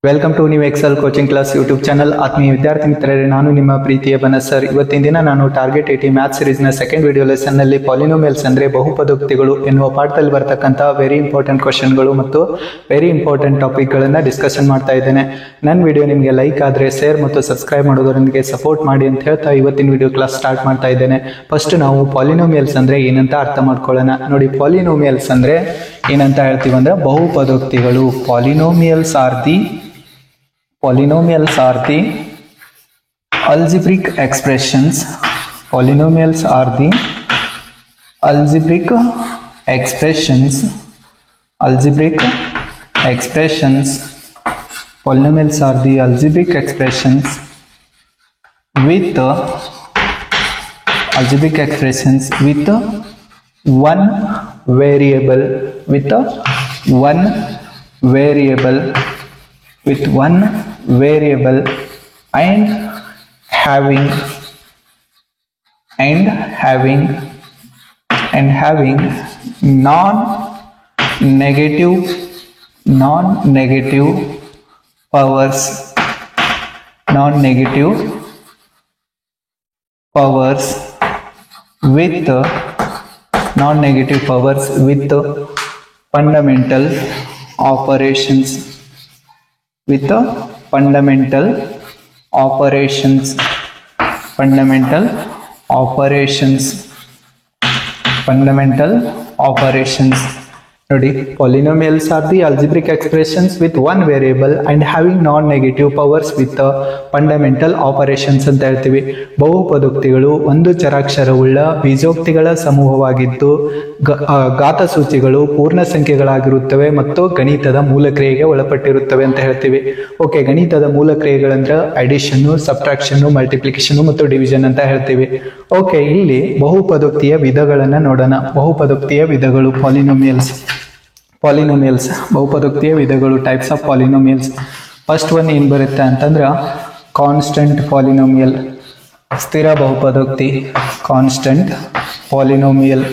Welcome to new Excel coaching class YouTube channel. ಆತ್ಮೀಯ ವಿದ್ಯಾರ್ಥಿ ಮಿತ್ರರೇ, ನಾನು ನಿಮ್ಮ ಪ್ರೀತಿಯ ಬನಸ್ ಸರ್. ಇವತ್ತಿನ ದಿನ ನಾನು ಟಾರ್ಗೆಟ್ 80 ಮ್ಯಾಥ್ಸ್ ಸೀರೀಸ್ನ ಸೆಕೆಂಡ್ ವಿಡಿಯೋ ಲೆಸನ್ ನಲ್ಲಿ ಪಾಲಿನೋಮಿಯಲ್ಸ್ ಅಂದ್ರೆ ಬಹುಪದೋಕ್ತಿಗಳು ಎನ್ನುವ ಪಾಠದಲ್ಲಿ ಬರ್ತಕ್ಕಂಥ ವೆರಿ ಇಂಪಾರ್ಟೆಂಟ್ ಕ್ವಶನ್ಗಳು ಮತ್ತು ವೆರಿ ಇಂಪಾರ್ಟೆಂಟ್ ಟಾಪಿಕ್ ಗಳನ್ನ ಡಿಸ್ಕಷನ್ ಮಾಡ್ತಾ ಇದ್ದೇನೆ. ನನ್ನ ವಿಡಿಯೋ ನಿಮಗೆ ಲೈಕ್ ಆದ್ರೆ ಶೇರ್ ಮತ್ತು ಸಬ್ಸ್ಕ್ರೈಬ್ ಮಾಡೋದರೊಂದಿಗೆ ಸಪೋರ್ಟ್ ಮಾಡಿ ಅಂತ ಹೇಳ್ತಾ ಇವತ್ತಿನ ವಿಡಿಯೋ ಕ್ಲಾಸ್ ಸ್ಟಾರ್ಟ್ ಮಾಡ್ತಾ ಇದ್ದೇನೆ. ಫಸ್ಟ್ ನಾವು ಪಾಲಿನೋಮಿಯಲ್ಸ್ ಅಂದ್ರೆ ಏನಂತ ಅರ್ಥ ಮಾಡ್ಕೊಳ್ಳೋಣ. ನೋಡಿ, ಪಾಲಿನೋಮಿಯಲ್ಸ್ ಅಂದ್ರೆ ಏನಂತ ಹೇಳ್ತೀವಿ ಅಂದ್ರೆ ಬಹುಪದೋಕ್ತಿಗಳು. Polynomials are the algebraic expressions. Polynomials are the algebraic expressions. Polynomials are the algebraic expressions with one variable and having non-negative powers with fundamental operations. Fundamental operations. ನೋಡಿ, polynomials are the algebraic expressions with one variable and having non-negative powers with fundamental operations ಅಂತ ಹೇಳ್ತೀವಿ. ಬಹುಪದೋಕ್ತಿಗಳು ಒಂದು ಚರಾಕ್ಷರವುಳ್ಳ ಬೀಜೋಕ್ತಿಗಳ ಸಮೂಹವಾಗಿದ್ದು ಘಾತಸೂಚಿಗಳು ಪೂರ್ಣ ಸಂಖ್ಯೆಗಳಾಗಿರುತ್ತವೆ ಮತ್ತು ಗಣಿತದ ಮೂಲಕ್ರಿಯೆಗೆ ಒಳಪಟ್ಟಿರುತ್ತವೆ ಅಂತ ಹೇಳ್ತೀವಿ. ಓಕೆ, ಗಣಿತದ ಮೂಲಕ್ರಿಯೆಗಳಂದ್ರೆ ಅಡಿಷನ್, ಸಬ್ಟ್ರಾಕ್ಷನ್, ಮಲ್ಟಿಪ್ಲಿಕೇಶನ್ ಮತ್ತು ಡಿವಿಷನ್ ಅಂತ ಹೇಳ್ತೀವಿ. ಓಕೆ, ಇಲ್ಲಿ ಬಹುಪದೋಕ್ತಿಯ ವಿಧಗಳನ್ನ ನೋಡೋಣ. ಬಹುಪದೋಕ್ತಿಯ ವಿಧಗಳು ಪಾಲಿನೋಮಿಯಲ್ಸ್ ಬಹುಪದೋಕ್ತಿಯ ವಿಧಗಳು, ಟೈಪ್ಸ್ ಆಫ್ ಪಾಲಿನೋಮಿಯಲ್ಸ್. ಫಸ್ಟ್ ಒನ್ ಏನ್ ಬರುತ್ತೆ ಅಂತಂದ್ರೆ ಕಾನ್ಸ್ಟೆಂಟ್ ಪಾಲಿನೋಮಿಯಲ್, ಸ್ಥಿರ ಬಹುಪದೋಕ್ತಿ. ಕಾನ್ಸ್ಟೆಂಟ್ ಪಾಲಿನೋಮಿಯಲ್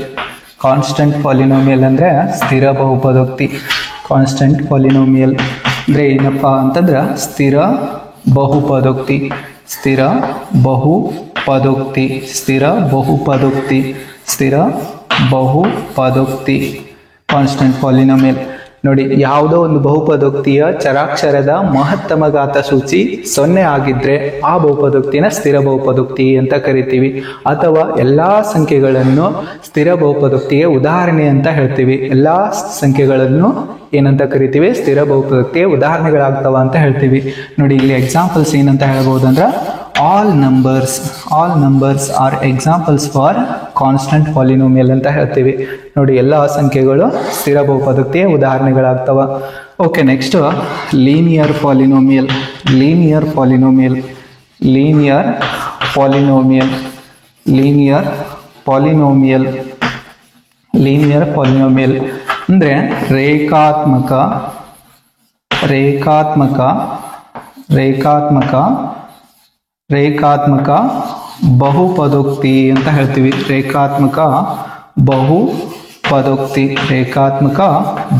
ಅಂದ್ರೆ ಸ್ಥಿರ ಬಹುಪದೋಕ್ತಿ. ಕಾನ್ಸ್ಟೆಂಟ್ ಪಾಲಿನೋಮಿಯಲ್ ಅಂದ್ರೆ ಏನಪ್ಪಾ ಅಂತಂದ್ರೆ ಸ್ಥಿರ ಬಹುಪದೋಕ್ತಿ. Constant polynomial. ನೋಡಿ, ಯಾವುದೋ ಒಂದು ಬಹುಪದೋಕ್ತಿಯ ಚರಾಕ್ಷರದ ಮಹತ್ತಮ ಘಾತ ಸೂಚಿ 0 ಆಗಿದ್ರೆ ಆ ಬಹುಪದೋಕ್ತಿನ ಸ್ಥಿರ ಬಹುಪದೋಕ್ತಿ ಅಂತ ಕರಿತೀವಿ. ಅಥವಾ ಎಲ್ಲಾ ಸಂಖ್ಯೆಗಳನ್ನು ಸ್ಥಿರ ಬಹುಪದೋಕ್ತಿಗೆ ಉದಾಹರಣೆ ಅಂತ ಹೇಳ್ತೀವಿ. ಎಲ್ಲಾ ಸಂಖ್ಯೆಗಳನ್ನು ಏನಂತ ಕರಿತೀವಿ? ಸ್ಥಿರ ಬಹುಪದೋಕ್ತಿಯ ಉದಾಹರಣೆಗಳಾಗ್ತವ ಅಂತ ಹೇಳ್ತೀವಿ. ನೋಡಿ, ಇಲ್ಲಿ ಎಕ್ಸಾಂಪಲ್ಸ್ ಏನಂತ ಹೇಳ್ಬಹುದಂದ್ರ all numbers are examples for constant polynomial ಅಂತ ಹೇಳ್ತೀವಿ. ನೋಡಿ, ಎಲ್ಲ ಸಂಖ್ಯೆಗಳು ಸ್ಥಿರ ಬಹುಪದೋಕ್ತಿಯ ಉದಾಹರಣೆಗಳಾಗ್ತವ. ಓಕೆ, ನೆಕ್ಸ್ಟ್ ಲೀನಿಯರ್ ಪಾಲಿನೋಮಿಯಲ್ ಅಂದ್ರೆ ರೇಖಾತ್ಮಕ ಬಹುಪದೋಕ್ತಿ ಅಂತ ಹೇಳ್ತೀವಿ. ರೇಖಾತ್ಮಕ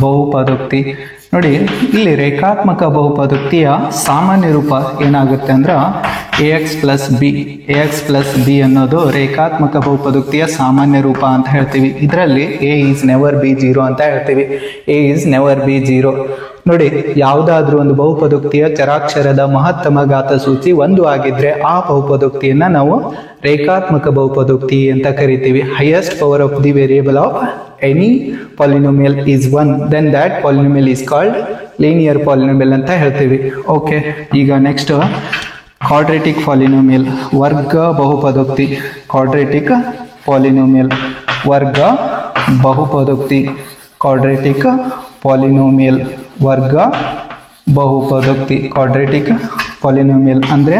ಬಹುಪದೋಕ್ತಿ. ನೋಡಿ, ಇಲ್ಲಿ ರೇಖಾತ್ಮಕ ಬಹುಪದೋಕ್ತಿಯ ಸಾಮಾನ್ಯ ರೂಪ ಏನಾಗುತ್ತೆ ಅಂದ್ರೆ ax plus b ಅನ್ನೋದು ರೇಖಾತ್ಮಕ ಬಹುಪದೋಕ್ತಿಯ ಸಾಮಾನ್ಯ ರೂಪ ಅಂತ ಹೇಳ್ತೀವಿ. ಇದರಲ್ಲಿ a is never be 0 ಅಂತ ಹೇಳ್ತೀವಿ. ನೋಡಿ, ಯಾವುದಾದ್ರೂ ಒಂದು ಬಹುಪದೋಕ್ತಿಯ ಚರಾಕ್ಷರದ ಮಹತ್ತಮ ಘಾತ ಸೂಚಿ 1 ಆಗಿದ್ರೆ ಆ ಬಹುಪದೋಕ್ತಿಯನ್ನ ನಾವು ರೇಖಾತ್ಮಕ ಬಹುಪದೋಕ್ತಿ ಅಂತ ಕರಿತೀವಿ. Highest power of the variable of any polynomial is 1, then that polynomial is called linear polynomial ಅಂತ ಹೇಳ್ತೀವಿ. ಓಕೆ, ಈಗ ನೆಕ್ಸ್ಟ್ ಕ್ವಾಡ್ರಾಟಿಕ್ ಪಾಲಿನೋಮಿಯಲ್, ವರ್ಗ ಬಹುಪದೋಕ್ತಿ. ಕ್ವಾಡ್ರಾಟಿಕ್ ಪಾಲಿನೋಮಿಯಲ್ ವರ್ಗ ಬಹುಪದೋಕ್ತಿ. ಕ್ವಾಡ್ರಾಟಿಕ್ ಪಾಲಿನೋಮಿಯಲ್ ವರ್ಗ ಬಹುಪದೋಕ್ತಿ. ಕ್ವಾಡ್ರಾಟಿಕ್ ಪಾಲಿನೋಮಿಯಲ್ ಅಂದ್ರೆ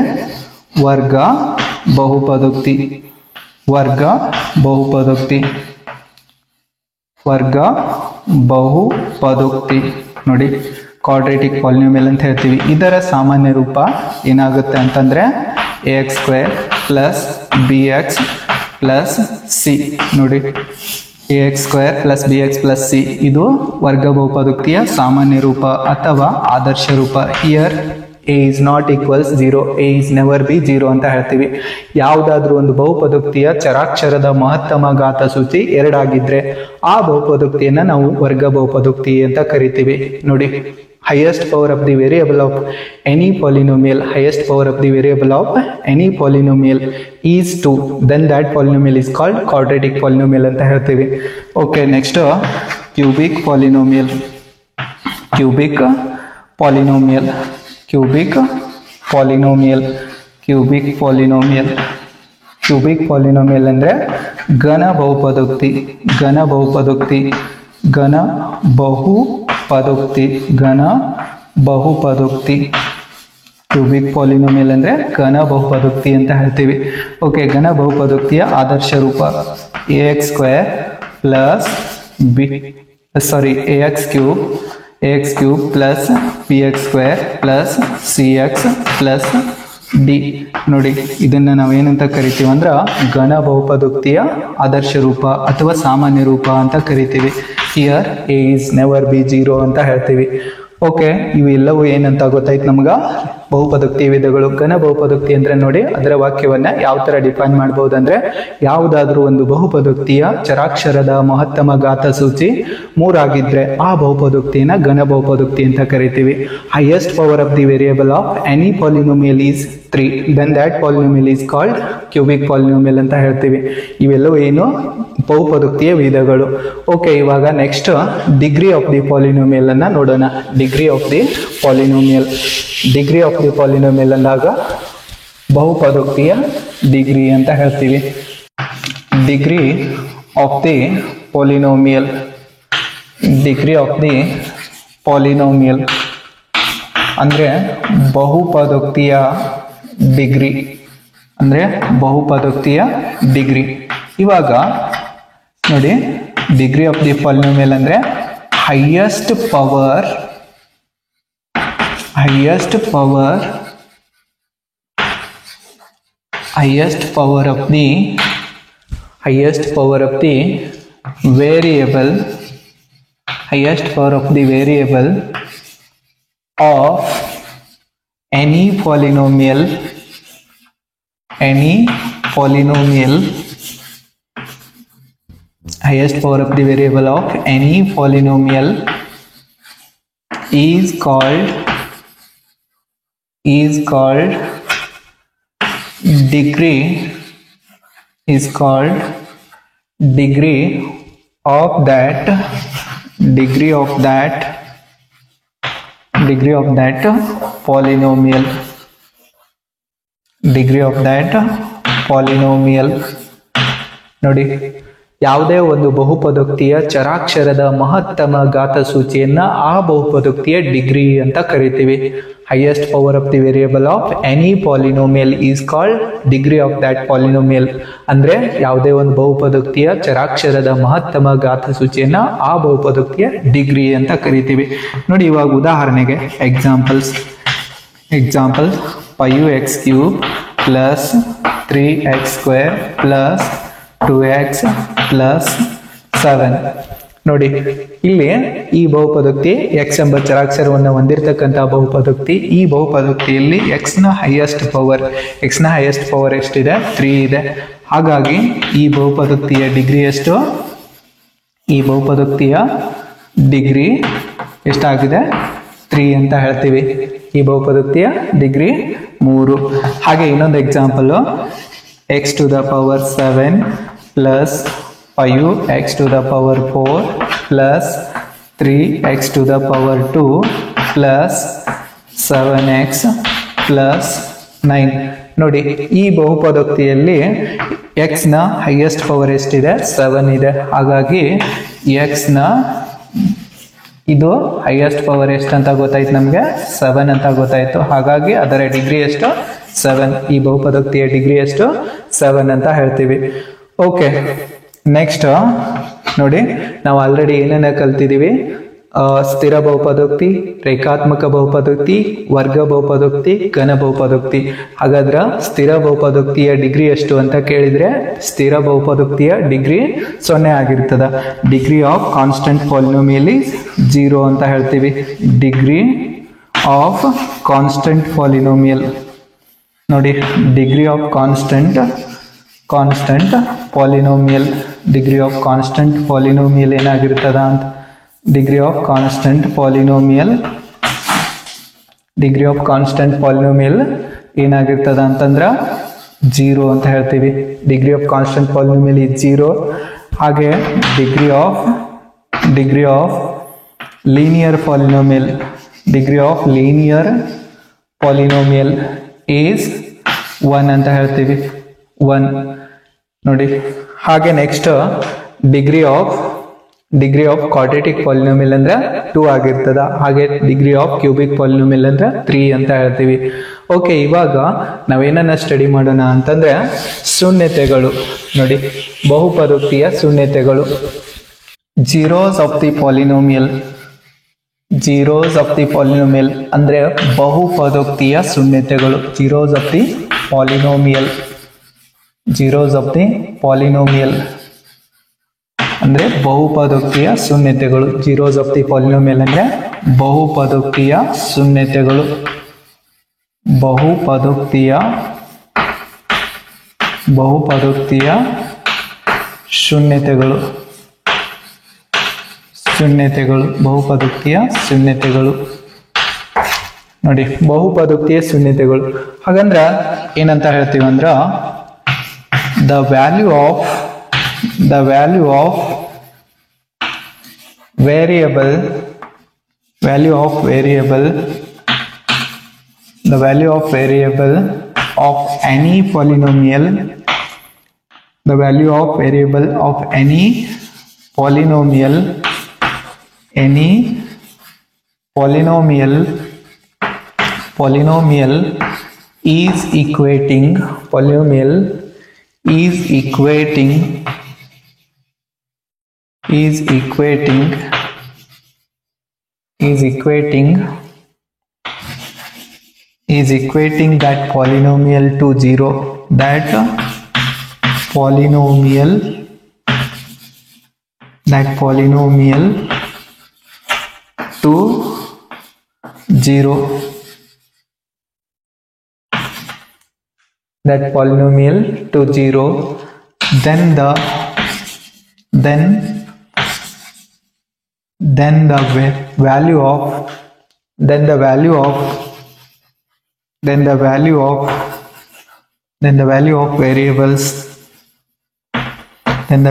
ವರ್ಗ ಬಹುಪದೋಕ್ತಿ. ನೋಡಿ, ಕ್ವಾಡ್ರಾಟಿಕ್ ಪಾಲಿನೋಮಿಯಲ್ ಅಂತ ಹೇಳ್ತೀವಿ. ಇದರ ಸಾಮಾನ್ಯ ರೂಪ ಏನಾಗುತ್ತೆ ಅಂತಂದ್ರೆ ax² + bx + c. ನೋಡಿ, ax square plus bx plus c ಇದು ವರ್ಗ ಬಹುಪದೋಕ್ತಿಯ ಸಾಮಾನ್ಯ ರೂಪ ಅಥವಾ ಆದರ್ಶ ರೂಪ. Here a is not equals 0, a is never be 0 ಅಂತ ಹೇಳ್ತೀವಿ. ಯಾವುದಾದ್ರೂ ಒಂದು ಬಹುಪದೋಕ್ತಿಯ ಚರಾಕ್ಷರದ ಮಹತ್ತಮ ಘಾತ ಸೂಚಿ 2 ಆಗಿದ್ರೆ ಆ ಬಹುಪದೋಕ್ತಿಯನ್ನ ನಾವು ವರ್ಗ ಬಹುಪದೋಕ್ತಿ ಅಂತ ಕರಿತೀವಿ. ನೋಡಿ, highest power of the variable of any polynomial, highest power of the variable of any polynomial is 2, then that polynomial is called quadratic polynomial ಅಂತ ಹೇಳ್ತೀವಿ. Okay, next cubic polynomial. cubic polynomial cubic polynomial cubic polynomial cubic polynomial ಅಂದ್ರೆ ಘನ ಬಹುಪದೋಕ್ತಿ. ಘನ ಬಹುಪದೋಕ್ತಿ ಘನ ಬಹುಪದೋಕ್ತಿ ಘನ ಬಹುಪದೋಕ್ತಿ cubic polynomial ಅಂದ್ರೆ ಘನ ಬಹುಪದೋಕ್ತಿ ಅಂತ ಹೇಳ್ತೀವಿ. ಓಕೆ, ಘನ ಬಹುಪದೋಕ್ತಿಯ ಆದರ್ಶ ರೂಪ ax square plus ax cube plus bx square plus cx plus d. ನೋಡಿ, ಇದನ್ನ ನಾವೇನಂತ ಕರಿತೀವಿ ಅಂದ್ರ ಘನ ಬಹುಪದೋಕ್ತಿಯ ಆದರ್ಶ ರೂಪ ಅಥವಾ ಸಾಮಾನ್ಯ ರೂಪ ಅಂತ ಕರಿತೀವಿ. Here a is never be 0 ಅಂತ ಹೇಳ್ತೀವಿ. ಓಕೆ, ಇವೆಲ್ಲವೂ ಏನಂತ ಗೊತ್ತಾಯ್ತು ನಮ್ಗ? ಬಹುಪದೋಕ್ತಿ ವಿಧಗಳು. ಘನ ಬಹುಪದೋಕ್ತಿ ಅಂದ್ರೆ ನೋಡಿ, ಅದರ ವಾಕ್ಯವನ್ನ ಯಾವ ತರ ಡಿಫೈನ್ ಮಾಡಬಹುದು ಅಂದ್ರೆ, ಯಾವುದಾದ್ರೂ ಒಂದು ಬಹುಪದೋಕ್ತಿಯ ಚರಾಕ್ಷರದ ಮಹತ್ತಮ ಘಾತ ಸೂಚಿ 3 ಆಗಿದ್ರೆ ಆ ಬಹುಪದೋಕ್ತಿಯನ್ನ ಘನ ಬಹುಪದೋಕ್ತಿ ಅಂತ ಕರಿತೀವಿ. Highest power of the variable of any polynomial is 3, then that polynomial is called cubic polynomial ಅಂತ ಹೇಳ್ತೀವಿ. ಇವೆಲ್ಲವೂ ಏನು? ಬಹುಪದೋಕ್ತಿಯ ವಿಧಗಳು. ಓಕೆ, ಇವಾಗ next degree of the polynomial ಅನ್ನ ನೋಡೋಣ. Degree of the polynomial. Degree of the polynomial ಅಂದಾಗ ಬಹುಪದೋಕ್ತಿಯ ಡಿಗ್ರಿ ಅಂತ ಹೇಳ್ತೀವಿ. Degree of the polynomial. Degree of the polynomial ಅಂದ್ರೆ ಬಹುಪದೋಕ್ತಿಯ ಡಿಗ್ರಿ. ಅಂದ್ರೆ ಬಹುಪದೋಕ್ತಿಯ ಡಿಗ್ರಿ. ಇವಾಗ ನೋಡಿ, ಡಿಗ್ರಿ ಆಫ್ ದಿ ಪಾಲಿನೋಮಿಯಲ್ ಅಂದ್ರೆ highest power of the variable of any polynomial highest power of the variable of any polynomial is called degree of that polynomial. Degree of that polynomial. ನೋಡಿ, ಯಾವುದೇ ಒಂದು ಬಹುಪದೋಕ್ತಿಯ ಚರಾಕ್ಷರದ ಮಹತ್ತಮ ಘಾತ ಸೂಚಿಯನ್ನ ಆ ಬಹುಪದೋಕ್ತಿಯ degree ಅಂತ ಕರಿತೀವಿ. Highest power of the variable of any polynomial is called degree of that polynomial. ಅಂದ್ರೆ ಯಾವುದೇ ಒಂದು ಬಹುಪದೋಕ್ತಿಯ ಚರಾಕ್ಷರದ ಮಹತ್ತಮ ಘಾತ ಸೂಚಿಯನ್ನ ಆ ಬಹುಪದೋಕ್ತಿಯ ಡಿಗ್ರಿ ಅಂತ ಕರಿತೀವಿ. ನೋಡಿ, ಇವಾಗ ಉದಾಹರಣೆಗೆ example 5x cube plus 3x square plus 2x plus 7. ನೋಡಿ, ಇಲ್ಲಿ ಈ ಬಹುಪದೋಕ್ತಿ x ಎಂಬ ಚರಾಕ್ಷರವನ್ನು ಹೊಂದಿರತಕ್ಕಂತ ಬಹುಪದೋಕ್ತಿ. ಈ ಬಹುಪದೋಕ್ತಿಯಲ್ಲಿ x ನ ಹೈಯೆಸ್ಟ್ ಪವರ್ ಎಷ್ಟಿದೆ? 3 ಇದೆ. ಹಾಗಾಗಿ ಈ ಬಹುಪದೋಕ್ತಿಯ ಡಿಗ್ರಿ ಎಷ್ಟು? ಈ ಬಹುಪದೋಕ್ತಿಯ ಡಿಗ್ರಿ ಎಷ್ಟಾಗಿದೆ? 3 ಅಂತ ಹೇಳ್ತೀವಿ. ಈ ಬಹುಪದೋಕ್ತಿಯ ಡಿಗ್ರಿ 3. ಹಾಗೆ ಇನ್ನೊಂದು example, x to the power 7 plus 5x to the power 4 plus 3x to the power 2 plus 7x plus 9. ನೋಡಿ, ಈ ಬಹುಪದೋಕ್ತಿಯಲ್ಲಿ x ನ ಹೈಯೆಸ್ಟ್ ಪವರ್ ಎಷ್ಟಿದೆ? 7 ಇದೆ. ಹಾಗಾಗಿ x ನ ಇದು ಹೈಯೆಸ್ಟ್ ಪವರ್ ಎಷ್ಟು ಅಂತ ಗೊತ್ತಾಯ್ತು ನಮ್ಗೆ? 7 ಅಂತ ಗೊತ್ತಾಯ್ತು. ಹಾಗಾಗಿ ಅದರ ಡಿಗ್ರಿ ಎಷ್ಟು? 7. ಈ ಬಹುಪದೋಕ್ತಿಯ ಡಿಗ್ರಿ ಎಷ್ಟು? 7 ಅಂತ ಹೇಳ್ತೀವಿ. ಓಕೆ, ನೆಕ್ಸ್ಟ್ ನೋಡಿ, ನಾವು ಆಲ್ರೆಡಿ ಏನೇನ ಕಲ್ತಿದೀವಿ? ಸ್ಥಿರ ಬಹುಪದೋಕ್ತಿ, ರೇಖಾತ್ಮಕ ಬಹುಪದೋಕ್ತಿ, ವರ್ಗ ಬಹುಪದೋಕ್ತಿ, ಘನ ಬಹುಪದೋಕ್ತಿ. ಹಾಗಾದ್ರೆ ಸ್ಥಿರ ಬಹುಪದೋಕ್ತಿಯ ಡಿಗ್ರಿ ಎಷ್ಟು ಅಂತ ಕೇಳಿದ್ರೆ ಸ್ಥಿರ ಬಹುಪದೋಕ್ತಿಯ ಡಿಗ್ರಿ 0 ಆಗಿರ್ತದ. Degree of constant polynomial is 0 ಅಂತ ಹೇಳ್ತೀವಿ. ಡಿಗ್ರಿ ಆಫ್ ಕಾನ್ಸ್ಟೆಂಟ್ ಪಾಲಿನೋಮಿಯಲ್ ನೋಡಿ, degree of constant polynomial, degree of constant polynomial ಏನಾಗಿರ್ತದ ಅಂತ, ಡಿಗ್ರಿ ಆಫ್ ಕಾನ್ಸ್ಟೆಂಟ್ ಪಾಲಿನೋಮಿಯಲ್ ಏನಾಗಿರ್ತದ ಅಂತಂದ್ರ 0 ಅಂತ ಹೇಳ್ತೀವಿ. Degree of constant polynomial is 0. ಹಾಗೆ degree of linear polynomial, degree of linear polynomial is 1 ಅಂತ ಹೇಳ್ತೀವಿ. 1 ನೋಡಿ. ಹಾಗೆ next degree of quadratic polynomial ಅಂದ್ರೆ 2 ಆಗಿರ್ತದ. ಹಾಗೆ ಡಿಗ್ರಿ ಆಫ್ ಕ್ಯೂಬಿಕ್ ಪಾಲಿನೋಮಿಯಲ್ ಅಂದ್ರೆ 3 ಅಂತ ಹೇಳ್ತೀವಿ. ಓಕೆ, ಇವಾಗ ನಾವೇನನ್ನ ಸ್ಟಡಿ ಮಾಡೋಣ ಅಂತಂದ್ರೆ ಶೂನ್ಯತೆಗಳು. ನೋಡಿ, ಬಹುಪದೋಕ್ತಿಯ ಶೂನ್ಯತೆಗಳು. ಜೀರೋಸ್ ಆಫ್ ದಿ ಪಾಲಿನೋಮಿಯಲ್ ಅಂದ್ರೆ ಬಹುಪದೋಕ್ತಿಯ ಶೂನ್ಯತೆಗಳು. ಜೀರೋಸ್ ಆಫ್ ದಿ ಪಾಲಿನೋಮಿಯಲ್ ಅಂದ್ರೆ ಬಹುಪದೋಕ್ತಿಯ ಶೂನ್ಯತೆಗಳು. ಜೀರೋಸ್ ಆಫ್ ದಿ ಪಾಲಿನೋಮಿಯಲ್ ಅಂದ್ರೆ ಬಹುಪದೋಕ್ತಿಯ ಶೂನ್ಯತೆಗಳು. ಬಹುಪದೋಕ್ತಿಯ ಶೂನ್ಯತೆಗಳು. ಬಹುಪದೋಕ್ತಿಯ ಶೂನ್ಯತೆಗಳು ನೋಡಿ, ಬಹುಪದೋಕ್ತಿಯ ಶೂನ್ಯತೆಗಳು. ಹಾಗಂದ್ರ ಏನಂತ ಹೇಳ್ತೀವಿ ಅಂದ್ರ the value of variable of any polynomial is equating that polynomial to 0. That polynomial to 0. That polynomial to 0. Then the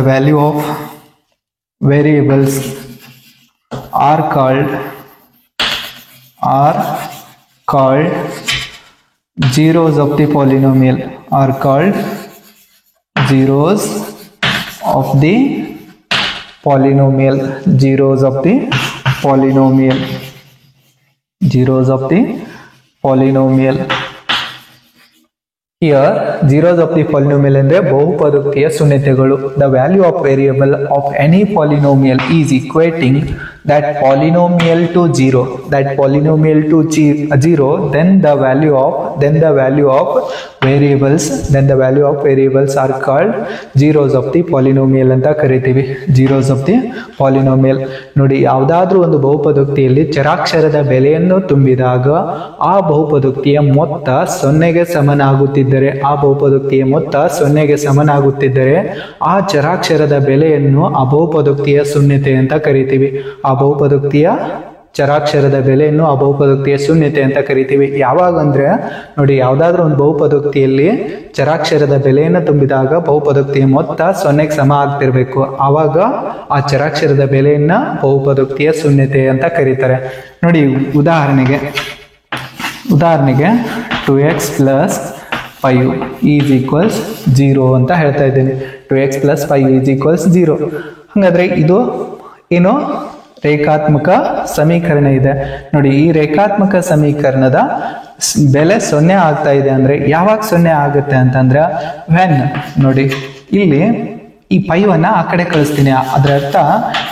value of variables are called zeros of the polynomial. Zeros of the polynomial. Here zeros of the polynomial ಅಂದ್ರೆ ಬಹುಪದೋಕ್ತಿಯ ಶೂನ್ಯತೆಗಳು. The value of variable of any polynomial is equating that polynomial to 0. Then the value of variables are called zeros of the polynomial ಅಂತ ಕರಿತೀವಿ. zeros of the polynomial. ನೋಡಿ, ಯಾವುದಾದ್ರೂ ಒಂದು ಬಹುಪದೋಕ್ತಿಯಲ್ಲಿ ಚರಾಕ್ಷರದ ಬೆಲೆಯನ್ನು ತುಂಬಿದಾಗ ಆ ಬಹುಪದೋಕ್ತಿಯ ಮೊತ್ತ 0ಗೆ ಸಮನಾಗುತ್ತಿದ್ದರೆ ಆ ಚರಾಕ್ಷರದ ಬೆಲೆಯನ್ನು ಆ ಬಹುಪದೋಕ್ತಿಯ ಶೂನ್ಯತೆ ಅಂತ ಕರಿತೀವಿ. ಚರಾಕ್ಷರದ ಬೆಲೆಯನ್ನು ಆ ಬಹುಪದೋಕ್ತಿಯ ಶೂನ್ಯತೆ ಅಂತ ಕರಿತೀವಿ. ಯಾವಾಗ ಅಂದ್ರೆ ನೋಡಿ, ಯಾವ್ದಾದ್ರು ಒಂದು ಬಹುಪದೋಕ್ತಿಯಲ್ಲಿ ಚರಾಕ್ಷರದ ಬೆಲೆಯನ್ನು ತುಂಬಿದಾಗ ಬಹುಪದೋಕ್ತಿಯ ಮೊತ್ತ 0ಗೆ ಸಮ ಆಗ್ತಿರ್ಬೇಕು. ಆವಾಗ ಆ ಚರಾಕ್ಷರದ ಬೆಲೆಯನ್ನ ಬಹುಪದೋಕ್ತಿಯ ಶೂನ್ಯತೆ ಅಂತ ಕರೀತಾರೆ. ನೋಡಿ, ಉದಾಹರಣೆಗೆ 2x + 5 = 0 ಅಂತ ಹೇಳ್ತಾ ಇದ್ದೀನಿ. 2x + 5 = 0. ಹಾಗಾದ್ರೆ ಇದು ಏನು ರೇಖಾತ್ಮಕ ಸಮೀಕರಣ ಇದೆ. ನೋಡಿ, ಈ ರೇಖಾತ್ಮಕ ಸಮೀಕರಣದ ಬೆಲೆ 0 ಆಗ್ತಾ ಇದೆ ಅಂದ್ರೆ ಯಾವಾಗ 0 ಆಗುತ್ತೆ ಅಂತಂದ್ರೆ when ನೋಡಿ, ಇಲ್ಲಿ ಈ 5 ಆ ಕಡೆ ಕಳಿಸ್ತೀನಿ, ಅದರ ಅರ್ಥ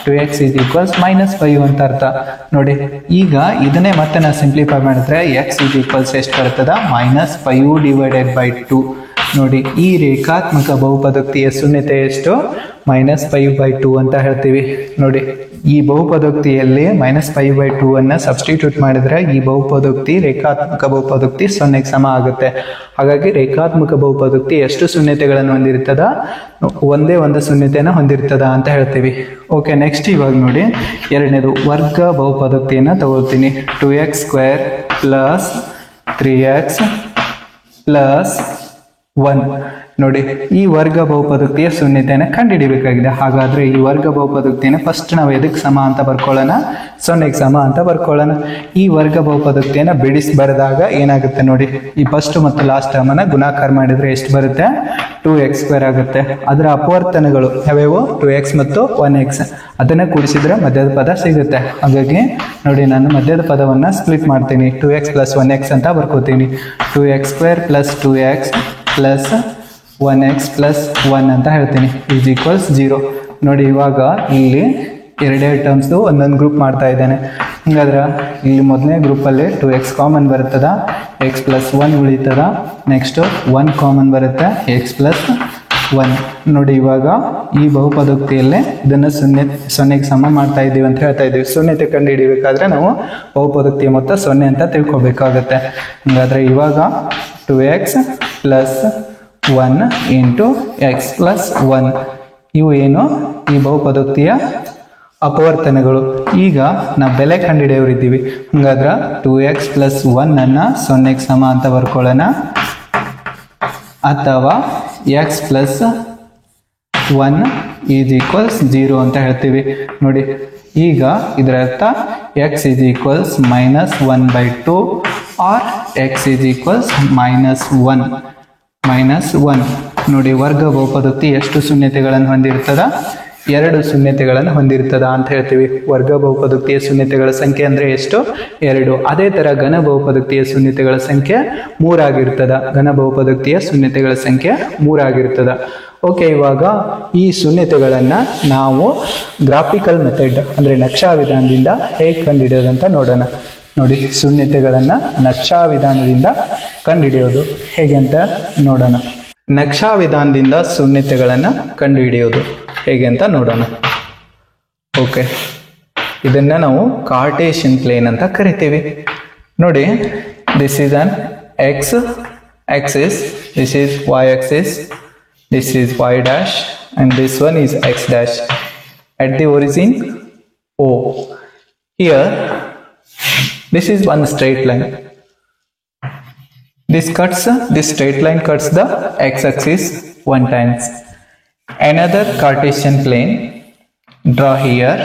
2x is equals -5 ಅಂತ ಅರ್ಥ. ನೋಡಿ ಈಗ ಇದನ್ನೇ ಮತ್ತೆ ನಾವು ಸಿಂಪ್ಲಿಫೈ ಮಾಡಿದ್ರೆ x is equals ಎಷ್ಟು ಬರ್ತದ, -5 ಡಿವೈಡೆಡ್ ಬೈ 2. ನೋಡಿ ಈ ರೇಖಾತ್ಮಕ ಬಹುಪದೋಕ್ತಿಯ ಶೂನ್ಯತೆ ಎಷ್ಟು, -5/2 ಅಂತ ಹೇಳ್ತೀವಿ. ನೋಡಿ ಈ ಬಹುಪದೋಕ್ತಿಯಲ್ಲಿ -5/2 ಅನ್ನ ಸಬ್ಸ್ಟಿಟ್ಯೂಟ್ ಮಾಡಿದ್ರೆ ಈ ಬಹುಪದೋಕ್ತಿ ರೇಖಾತ್ಮಕ ಬಹುಪದೋಕ್ತಿ 0ಗೆ ಸಮ ಆಗುತ್ತೆ. ಹಾಗಾಗಿ ರೇಖಾತ್ಮಕ ಬಹುಪದೋಕ್ತಿ ಎಷ್ಟು ಶೂನ್ಯತೆಗಳನ್ನು ಹೊಂದಿರ್ತದ, ಒಂದೇ ಒಂದು ಶೂನ್ಯತೆಯನ್ನು ಹೊಂದಿರ್ತದ ಅಂತ ಹೇಳ್ತೀವಿ. ಓಕೆ, ನೆಕ್ಸ್ಟ್ ಇವಾಗ ನೋಡಿ ಎರಡನೇದು ವರ್ಗ ಬಹುಪದೋಕ್ತಿಯನ್ನು ತಗೊಳ್ತೀನಿ. 2x² plus 3x plus 1. ನೋಡಿ ಈ ವರ್ಗ ಬಹುಪದೋಕ್ತಿಯ ಶೂನ್ಯತೆಯನ್ನು ಕಂಡುಹಿಡಿಯಬೇಕಾಗಿದೆ. ಹಾಗಾದ್ರೆ ಈ ವರ್ಗ ಬಹುಪದೋಕ್ತಿಯನ್ನು ಫಸ್ಟ್ ನಾವು ಎದಕ್ಕೆ ಸಮ ಅಂತ ಬರ್ಕೊಳ್ಳೋಣ, 0ಗೆ ಸಮ ಅಂತ ಬರ್ಕೊಳ್ಳೋಣ. ಈ ವರ್ಗ ಬಹುಪದೋಕ್ತಿಯನ್ನು ಬಿಡಿಸಿ ಬರೆದಾಗ ಏನಾಗುತ್ತೆ ನೋಡಿ, ಈ ಫಸ್ಟ್ ಮತ್ತು ಲಾಸ್ಟ್ ಟರ್ಮನ್ನು ಗುಣಾಕಾರ ಮಾಡಿದ್ರೆ ಎಷ್ಟು ಬರುತ್ತೆ, 2x² ಆಗುತ್ತೆ. ಅದರ ಅಪವರ್ತನಗಳು ಯಾವ್ಯಾವು, 2x ಮತ್ತು 1x. ಅದನ್ನ ಕೂಡಿಸಿದ್ರೆ ಮಧ್ಯದ ಪದ ಸಿಗುತ್ತೆ. ಹಾಗಾಗಿ ನೋಡಿ ನಾನು ಮಧ್ಯದ ಪದವನ್ನು ಸ್ಪ್ಲಿಟ್ ಮಾಡ್ತೀನಿ, 2x ಪ್ಲಸ್ 1x ಅಂತ ಬರ್ಕೋತೀನಿ. 2x² plus 2x plus 1x plus 1 ಅಂತ ಹೇಳ್ತೀನಿ ಈಸ್ ಈಕ್ವಲ್ಸ್ 0. ನೋಡಿ ಇವಾಗ ಇಲ್ಲಿ ಎರಡೇ ಟರ್ಮ್ಸ್ದು ಒಂದೊಂದು ಗ್ರೂಪ್ ಮಾಡ್ತಾ ಇದ್ದೇನೆ. ಹಂಗಾದ್ರೆ ಇಲ್ಲಿ ಮೊದಲನೇ ಗ್ರೂಪಲ್ಲಿ 2x ಕಾಮನ್ ಬರುತ್ತದ, x ಪ್ಲಸ್ 1 ಉಳಿತದ. ನೆಕ್ಸ್ಟ್ 1 ಕಾಮನ್ ಬರುತ್ತೆ, x ಪ್ಲಸ್ 1. ನೋಡಿ ಇವಾಗ ಈ ಬಹುಪದೋಕ್ತಿಯಲ್ಲೇ ಇದನ್ನು 0ಗೆ ಸಮ ಮಾಡ್ತಾ ಇದ್ದೀವಿ ಅಂತ ಹೇಳ್ತಾ ಇದ್ದೀವಿ. ಶೂನ್ಯತೆ ಕಂಡು ಹಿಡಿಬೇಕಾದ್ರೆ ನಾವು ಬಹುಪದೋಕ್ತಿಯ ಮೊತ್ತ 0 ಅಂತ ತಿಳ್ಕೊಬೇಕಾಗುತ್ತೆ. ಹಾಗಾದ್ರೆ ಇವಾಗ 2x plus 1 into x plus 1 ಇವು ಏನು, ಈ ಬಹುಪದೋಕ್ತಿಯ ಅಪವರ್ತನಗಳು. ಈಗ ನಾವು ಬೆಲೆ ಕಂಡುಹಿಡಿಯೋರಿದ್ದೀವಿ. ಹಂಗಾದ್ರೆ 2x ಪ್ಲಸ್ 1 ಅನ್ನ 0ಗೆ ಸಮ ಅಂತ ಬರ್ಕೊಳ್ಳೋಣ, ಅಥವಾ x ಪ್ಲಸ್ 1 ಈಸ್ ಈಕ್ವಲ್ಸ್ 0 ಅಂತ ಹೇಳ್ತೀವಿ. ನೋಡಿ ಈಗ ಇದರ ಅರ್ಥ x is equals -1/2 or x is equals -1. ನೋಡಿ ವರ್ಗ ಬಹುಪದೋಕ್ತಿ ಎಷ್ಟು ಶೂನ್ಯತೆಗಳನ್ನು ಹೊಂದಿರ್ತದ, 2 ಶೂನ್ಯತೆಗಳನ್ನು ಹೊಂದಿರ್ತದ ಅಂತ ಹೇಳ್ತೀವಿ. ವರ್ಗ ಬಹುಪದೋಕ್ತಿಯ ಶೂನ್ಯತೆಗಳ ಸಂಖ್ಯೆ ಅಂದ್ರೆ ಎಷ್ಟು, 2. ಅದೇ ತರ ಘನ ಬಹುಪದೋಕ್ತಿಯ ಶೂನ್ಯತೆಗಳ ಸಂಖ್ಯೆ 3 ಆಗಿರ್ತದ. ಘನ ಬಹುಪದೋಕ್ತಿಯ ಶೂನ್ಯತೆಗಳ ಸಂಖ್ಯೆ 3 ಆಗಿರ್ತದ. ಓಕೆ, ಇವಾಗ ಈ ಶೂನ್ಯತೆಗಳನ್ನ ನಾವು ಗ್ರಾಫಿಕಲ್ ಮೆಥಡ್ ಅಂದ್ರೆ ನಕ್ಷಾ ವಿಧಾನದಿಂದ ಹೇಗೆ ಕಂಡುಹಿಡಿಯೋದಂತ ನೋಡೋಣ. ನೋಡಿ ಶೂನ್ಯತೆಗಳನ್ನ ನಕ್ಷಾ ವಿಧಾನದಿಂದ ಕಂಡುಹಿಡಿಯೋದು ಹೇಗೆ ಅಂತ ನೋಡೋಣ. ನಕ್ಷಾ ವಿಧಾನದಿಂದ ಶೂನ್ಯತೆಗಳನ್ನ ಕಂಡುಹಿಡಿಯೋದು ಹೇಗೆ ಅಂತ ನೋಡೋಣ. ಓಕೆ, ಇದನ್ನ ನಾವು ಕಾರ್ಟೇಶಿಯನ್ ಪ್ಲೇನ್ ಅಂತ ಕರಿತೀವಿ. ನೋಡಿ this is an x axis, this is y axis, this is y dash and this one is x dash. At the origin O, here this is one straight line. This straight line cuts the x-axis one times. Another Cartesian plane, draw here.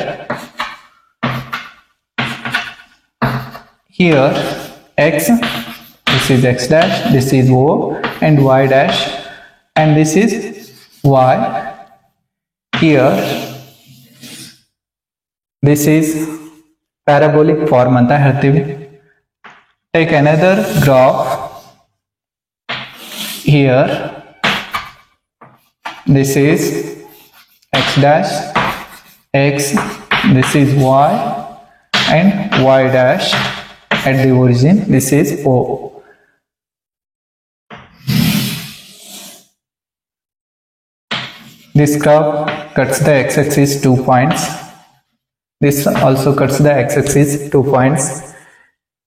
Here x, this is x dash, this is O and y dash, and this is y. Here this is parabolic form anta ಹೇಳ್ತೀವಿ. Take another graph. Here this is x dash, x, this is y and y dash. At the origin this is O. This graph cuts the x-axis 2 points. This also cuts the x-axis 2 points.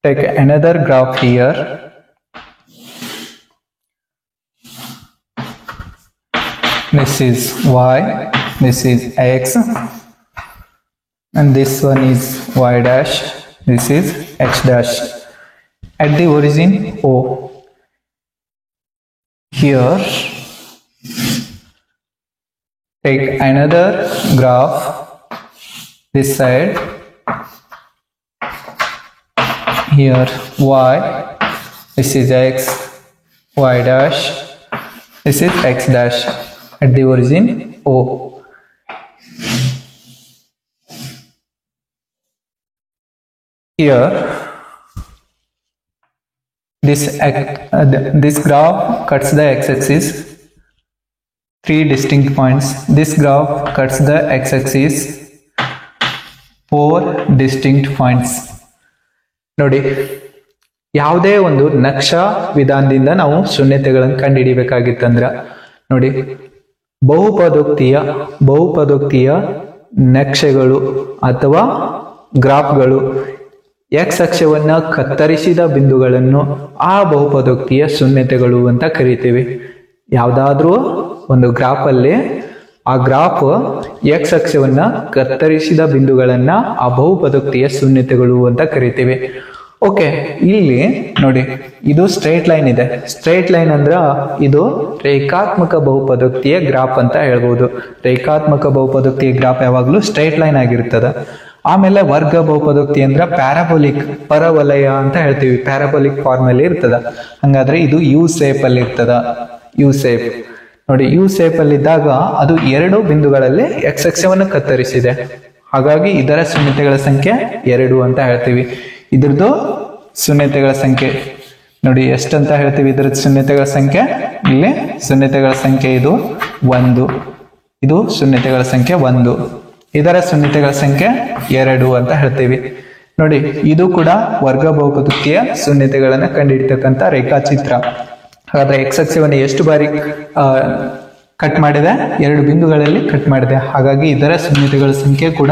Take another graph here. This is y, this is x, and this one is y dash, this is x dash. At the origin O. Here take another graph this side. Here y, this is x, y dash, this is x dash. At the origin O. Here this graph cuts the x-axis 3 distinct points. This graph cuts the x-axis 4 distinct points. ನೋಡಿ, ಯಾವುದೇ ಒಂದು ನಕ್ಷಾ ವಿಧಾನದಿಂದ ನಾವು ಶೂನ್ಯತೆಗಳನ್ನು ಕಂಡುಹಿಡಿಯಬೇಕಾಗಿತ್ತಂದ್ರ ನೋಡಿ, ಬಹುಪದೋಕ್ತಿಯ ನಕ್ಷೆಗಳು ಅಥವಾ ಗ್ರಾಫ್ಗಳು X ಅಕ್ಷವನ್ನ ಕತ್ತರಿಸಿದ ಬಿಂದುಗಳನ್ನು ಆ ಬಹುಪದೋಕ್ತಿಯ ಶೂನ್ಯತೆಗಳು ಅಂತ ಕರಿತೀವಿ. ಯಾವುದಾದ್ರೂ ಒಂದು ಗ್ರಾಫ್ ಅಲ್ಲಿ ಆ ಗ್ರಾಫ್ ಎಕ್ಸ್ ಅಕ್ಷವನ್ನ ಕತ್ತರಿಸಿದ ಬಿಂದುಗಳನ್ನ ಆ ಬಹುಪದೋಕ್ತಿಯ ಶೂನ್ಯತೆಗಳು ಅಂತ ಕರಿತೀವಿ. ಓಕೆ, ಇಲ್ಲಿ ನೋಡಿ, ಇದು ಸ್ಟ್ರೈಟ್ ಲೈನ್ ಇದೆ. ಸ್ಟ್ರೈಟ್ ಲೈನ್ ಅಂದ್ರ ಇದು ರೇಖಾತ್ಮಕ ಬಹುಪದೋಕ್ತಿಯ ಗ್ರಾಫ್ ಅಂತ ಹೇಳ್ಬೋದು. ರೇಖಾತ್ಮಕ ಬಹುಪದೋಕ್ತಿಯ ಗ್ರಾಫ್ ಯಾವಾಗ್ಲೂ ಸ್ಟ್ರೈಟ್ ಲೈನ್ ಆಗಿರ್ತದ. ಆಮೇಲೆ ವರ್ಗ ಬಹುಪದೋಕ್ತಿ ಅಂದ್ರ ಪ್ಯಾರಾಬೋಲಿಕ್, ಪರವಲಯ ಅಂತ ಹೇಳ್ತೀವಿ. ಪ್ಯಾರಾಬೋಲಿಕ್ ಫಾರ್ಮ್ ಅಲ್ಲಿ ಇರ್ತದ. ಹಂಗಾದ್ರೆ ಇದು ಯು ಸೇಪ್ ಅಲ್ಲಿ ಇರ್ತದ. ಯು ಸೇಪ್ ನೋಡಿ, ಯು ಸೇಪ್ ಅಲ್ಲಿ ಇದ್ದಾಗ ಅದು 2 ಬಿಂದುಗಳಲ್ಲಿ ಎಕ್ಸ್ ಅಕ್ಷವನ್ನು ಕತ್ತರಿಸಿದೆ. ಹಾಗಾಗಿ ಇದರ ಶೂನ್ಯತೆಗಳ ಸಂಖ್ಯೆ 2 ಅಂತ ಹೇಳ್ತೀವಿ. ಇದ್ರದ್ದು ಶೂನ್ಯತೆಗಳ ಸಂಖ್ಯೆ ನೋಡಿ ಎಷ್ಟಂತ ಹೇಳ್ತೀವಿ. ಇದ್ರದ್ದು ಶೂನ್ಯತೆಗಳ ಸಂಖ್ಯೆ, ಇಲ್ಲಿ ಶೂನ್ಯತೆಗಳ ಸಂಖ್ಯೆ ಇದು 1, ಇದು ಶೂನ್ಯತೆಗಳ ಸಂಖ್ಯೆ 1, ಇದರ ಶೂನ್ಯತೆಗಳ ಸಂಖ್ಯೆ 2 ಅಂತ ಹೇಳ್ತೀವಿ. ನೋಡಿ, ಇದು ಕೂಡ ವರ್ಗ ಬಹುಪದೋಕ್ತಿಯ ಶೂನ್ಯತೆಗಳನ್ನ ಕಂಡುಹಿಡಿತಕ್ಕಂಥ ರೇಖಾಚಿತ್ರ. ಹಾಗಾದ್ರೆ ಎಕ್ಸ್ ಅಕ್ಷವನ್ನು ಎಷ್ಟು ಬಾರಿ ಕಟ್ ಮಾಡಿದೆ? 2 ಬಿಂದುಗಳಲ್ಲಿ ಕಟ್ ಮಾಡಿದೆ. ಹಾಗಾಗಿ ಇದರ ಶೂನ್ಯತೆಗಳ ಸಂಖ್ಯೆ ಕೂಡ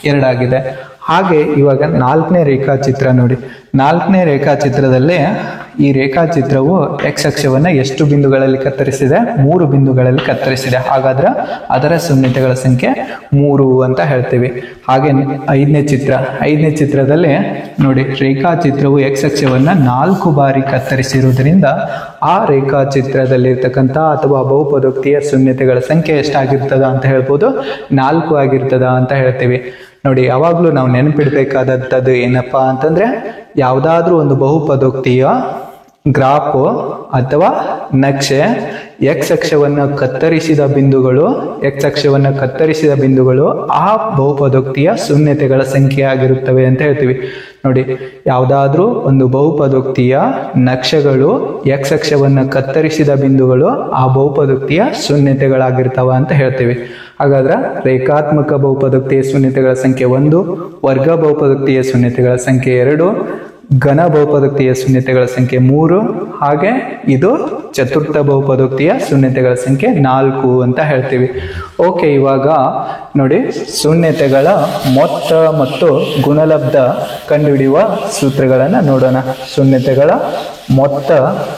2 ಆಗಿದೆ. ಹಾಗೆ ಇವಾಗ 4ನೇ ರೇಖಾಚಿತ್ರ ನೋಡಿ. 4ನೇ ರೇಖಾಚಿತ್ರದಲ್ಲಿ ಈ ರೇಖಾಚಿತ್ರವು ಎಕ್ಸ್ ಅಕ್ಷವನ್ನ ಎಷ್ಟು ಬಿಂದುಗಳಲ್ಲಿ ಕತ್ತರಿಸಿದೆ? 3 ಬಿಂದುಗಳಲ್ಲಿ ಕತ್ತರಿಸಿದೆ. ಹಾಗಾದ್ರೆ ಅದರ ಶೂನ್ಯತೆಗಳ ಸಂಖ್ಯೆ 3 ಅಂತ ಹೇಳ್ತೀವಿ. ಹಾಗೆ 5ನೇ ಚಿತ್ರದಲ್ಲಿ ನೋಡಿ, ರೇಖಾಚಿತ್ರವು ಎಕ್ಸ್ ಅಕ್ಷವನ್ನ 4 ಬಾರಿ ಕತ್ತರಿಸಿರುವುದರಿಂದ ಆ ರೇಖಾಚಿತ್ರದಲ್ಲಿರ್ತಕ್ಕಂಥ ಅಥವಾ ಬಹುಪದೋಕ್ತಿಯ ಶೂನ್ಯತೆಗಳ ಸಂಖ್ಯೆ ಎಷ್ಟಾಗಿರ್ತದ ಅಂತ ಹೇಳ್ಬೋದು? 4 ಆಗಿರ್ತದ ಅಂತ ಹೇಳ್ತೀವಿ. ನೋಡಿ, ಯಾವಾಗ್ಲೂ ನಾವು ನೆನಪಿಡ್ಬೇಕಾದಂಥದ್ದು ಏನಪ್ಪಾ ಅಂತಂದ್ರೆ, ಯಾವುದಾದ್ರೂ ಒಂದು ಬಹುಪದೋಕ್ತಿಯ ಗ್ರಾಫ್ ಅಥವಾ ನಕ್ಷೆ ಎಕ್ಸ್ ಅಕ್ಷವನ್ನ ಕತ್ತರಿಸಿದ ಬಿಂದುಗಳು ಆ ಬಹುಪದೋಕ್ತಿಯ ಶೂನ್ಯತೆಗಳ ಸಂಖ್ಯೆ ಆಗಿರುತ್ತವೆ ಅಂತ ಹೇಳ್ತೀವಿ. ನೋಡಿ, ಯಾವುದಾದ್ರೂ ಒಂದು ಬಹುಪದೋಕ್ತಿಯ ನಕ್ಷೆಗಳು ಎಕ್ಸ್ ಅಕ್ಷವನ್ನ ಕತ್ತರಿಸಿದ ಬಿಂದುಗಳು ಆ ಬಹುಪದೋಕ್ತಿಯ ಶೂನ್ಯತೆಗಳಾಗಿರ್ತಾವ ಅಂತ ಹೇಳ್ತೀವಿ. ಹಾಗಾದ್ರೆ ರೇಖಾತ್ಮಕ ಬಹುಪದೋಕ್ತಿಯ ಶೂನ್ಯತೆಗಳ ಸಂಖ್ಯೆ 1, ವರ್ಗ ಬಹುಪದೋಕ್ತಿಯ ಶೂನ್ಯತೆಗಳ ಸಂಖ್ಯೆ 2, ಘನ ಬಹುಪದೋಕ್ತಿಯ ಶೂನ್ಯತೆಗಳ ಸಂಖ್ಯೆ 3, ಹಾಗೆ ಇದು ಚತುರ್ಥ ಬಹುಪದೋಕ್ತಿಯ ಶೂನ್ಯತೆಗಳ ಸಂಖ್ಯೆ 4 ಅಂತ ಹೇಳ್ತೀವಿ. ಓಕೆ, ಇವಾಗ ನೋಡಿ, ಶೂನ್ಯತೆಗಳ ಮೊತ್ತ ಮತ್ತು ಗುಣಲಬ್ಧ ಕಂಡುಹಿಡಿಯುವ ಸೂತ್ರಗಳನ್ನ ನೋಡೋಣ. ಶೂನ್ಯತೆಗಳ ಮೊತ್ತ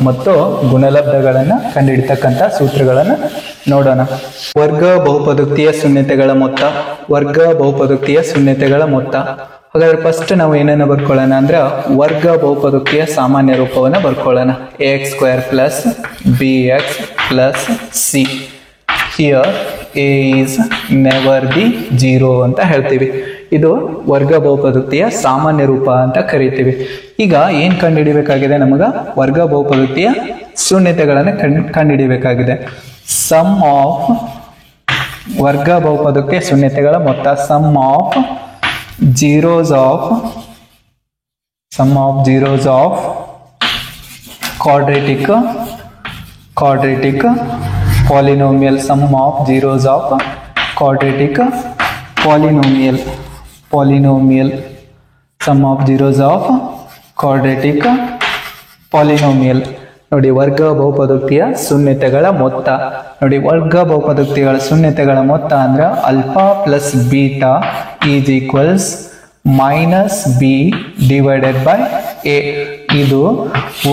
ಮತ್ತು ಗುಣಲಬ್ಧಗಳನ್ನ ಕಂಡುಹಿಡಿತಕ್ಕಂಥ ಸೂತ್ರಗಳನ್ನ ನೋಡೋಣ. ವರ್ಗ ಬಹುಪದೋಕ್ತಿಯ ಶೂನ್ಯತೆಗಳ ಮೊತ್ತ. ಹಾಗಾದ್ರೆ ಫಸ್ಟ್ ನಾವು ಏನನ್ನ ಬರ್ಕೊಳ್ಳೋಣ ಅಂದ್ರೆ, ವರ್ಗ ಬಹುಪದೋಕ್ತಿಯ ಸಾಮಾನ್ಯ ರೂಪವನ್ನ ಬರ್ಕೊಳ್ಳೋಣ. ax² plus bx plus c. Here a is never the 0 ಅಂತ ಹೇಳ್ತೀವಿ. ಇದು ವರ್ಗ ಬಹುಪದೋಕ್ತಿಯ ಸಾಮಾನ್ಯ ರೂಪ ಅಂತ ಕರಿತೀವಿ. ಈಗ ಏನ್ ಕಂಡುಹಿಡಿಬೇಕಾಗಿದೆ? ನಮಗ ವರ್ಗ ಬಹುಪದೋಕ್ತಿಯ ಶೂನ್ಯತೆಗಳನ್ನ ಕಂಡುಹಿಡಿಬೇಕಾಗಿದೆ. ಸಮ್ ಆಫ್ ವರ್ಗ ಬಹುಪದೋಕ್ತಿಯ ಶೂನ್ಯತೆಗಳ ಮೊತ್ತ, sum of zeros of quadratic polynomial, sum of zeros of quadratic polynomial, sum of zeros of quadratic polynomial. ನೋಡಿ, ವರ್ಗ ಬಹುಪದೋಕ್ತಿಯ ಶೂನ್ಯತೆಗಳ ಮೊತ್ತ. ನೋಡಿ, ವರ್ಗ ಬಹುಪದೋಕ್ತಿಗಳ ಶೂನ್ಯತೆಗಳ ಮೊತ್ತ ಅಂದ್ರೆ alpha plus beta is equals -b divided by a. ಇದು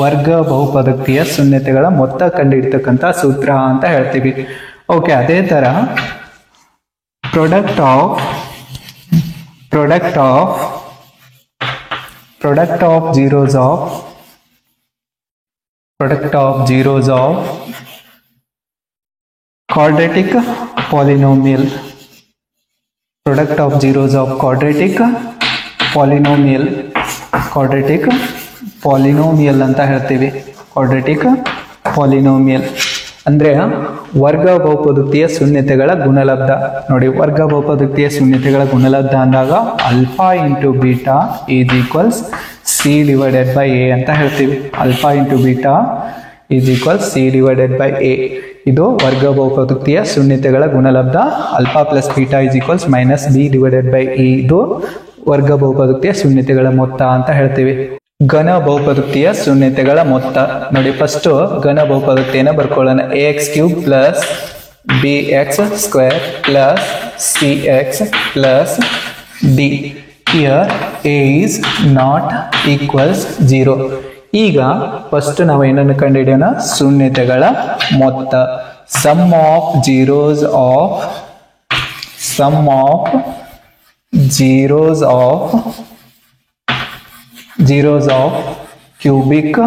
ವರ್ಗ ಬಹುಪದೋಕ್ತಿಯ ಶೂನ್ಯತೆಗಳ ಮೊತ್ತ ಕಂಡುಹಿಡಿತಕ್ಕಂಥ ಸೂತ್ರ ಅಂತ ಹೇಳ್ತೀವಿ. ಓಕೆ, ಅದೇ ತರ product of zeros of quadratic polynomial, product of zeros of quadratic polynomial ಅಂತ ಹೇಳ್ತೀವಿ. quadratic polynomial ಅಂದ್ರೆ ವರ್ಗ ಬಹುಪದೋಕ್ತಿಯ ಶೂನ್ಯತೆಗಳ ಗುಣಲಬ್ಧ. ನೋಡಿ, ವರ್ಗ ಬಹುಪದೋಕ್ತಿಯ ಶೂನ್ಯತೆಗಳ ಗುಣಲಬ್ಧ ಅಂದಾಗ alpha into beta is equals c divided by a ಅಂತ ಹೇಳ್ತೀವಿ. Alpha into beta is equals C divided by A. ಇದು ವರ್ಗ ಬಹುಪದೋಕ್ತಿಯ ಶೂನ್ಯತೆಗಳ ಗುಣಲಬ್ಧ. Alpha plus beta is equals minus B divided by E. ಇದು ವರ್ಗ ಬಹುಪದೋಕ್ತಿಯ ಶೂನ್ಯತೆಗಳ ಮೊತ್ತ ಅಂತ ಹೇಳ್ತೀವಿ. ಘನ ಬಹುಪದೋಕ್ತಿಯ ಶೂನ್ಯತೆಗಳ ಮೊತ್ತ ನೋಡಿ. ಫಸ್ಟ್ ಘನ ಬಹುಪದೋಕ್ತಿಯನ್ನು ಬರ್ಕೊಳ್ಳೋಣ. A x cube plus B x square plus C x plus D. Here A is not equals 0. ಈಗ ಫಸ್ಟ್ ನಾವು ಏನನ್ನು ಕಂಡುಹಿಡಿಯೋಣ? ಶೂನ್ಯತೆಗಳ ಮೊತ್ತ. Sum of zeros of cubic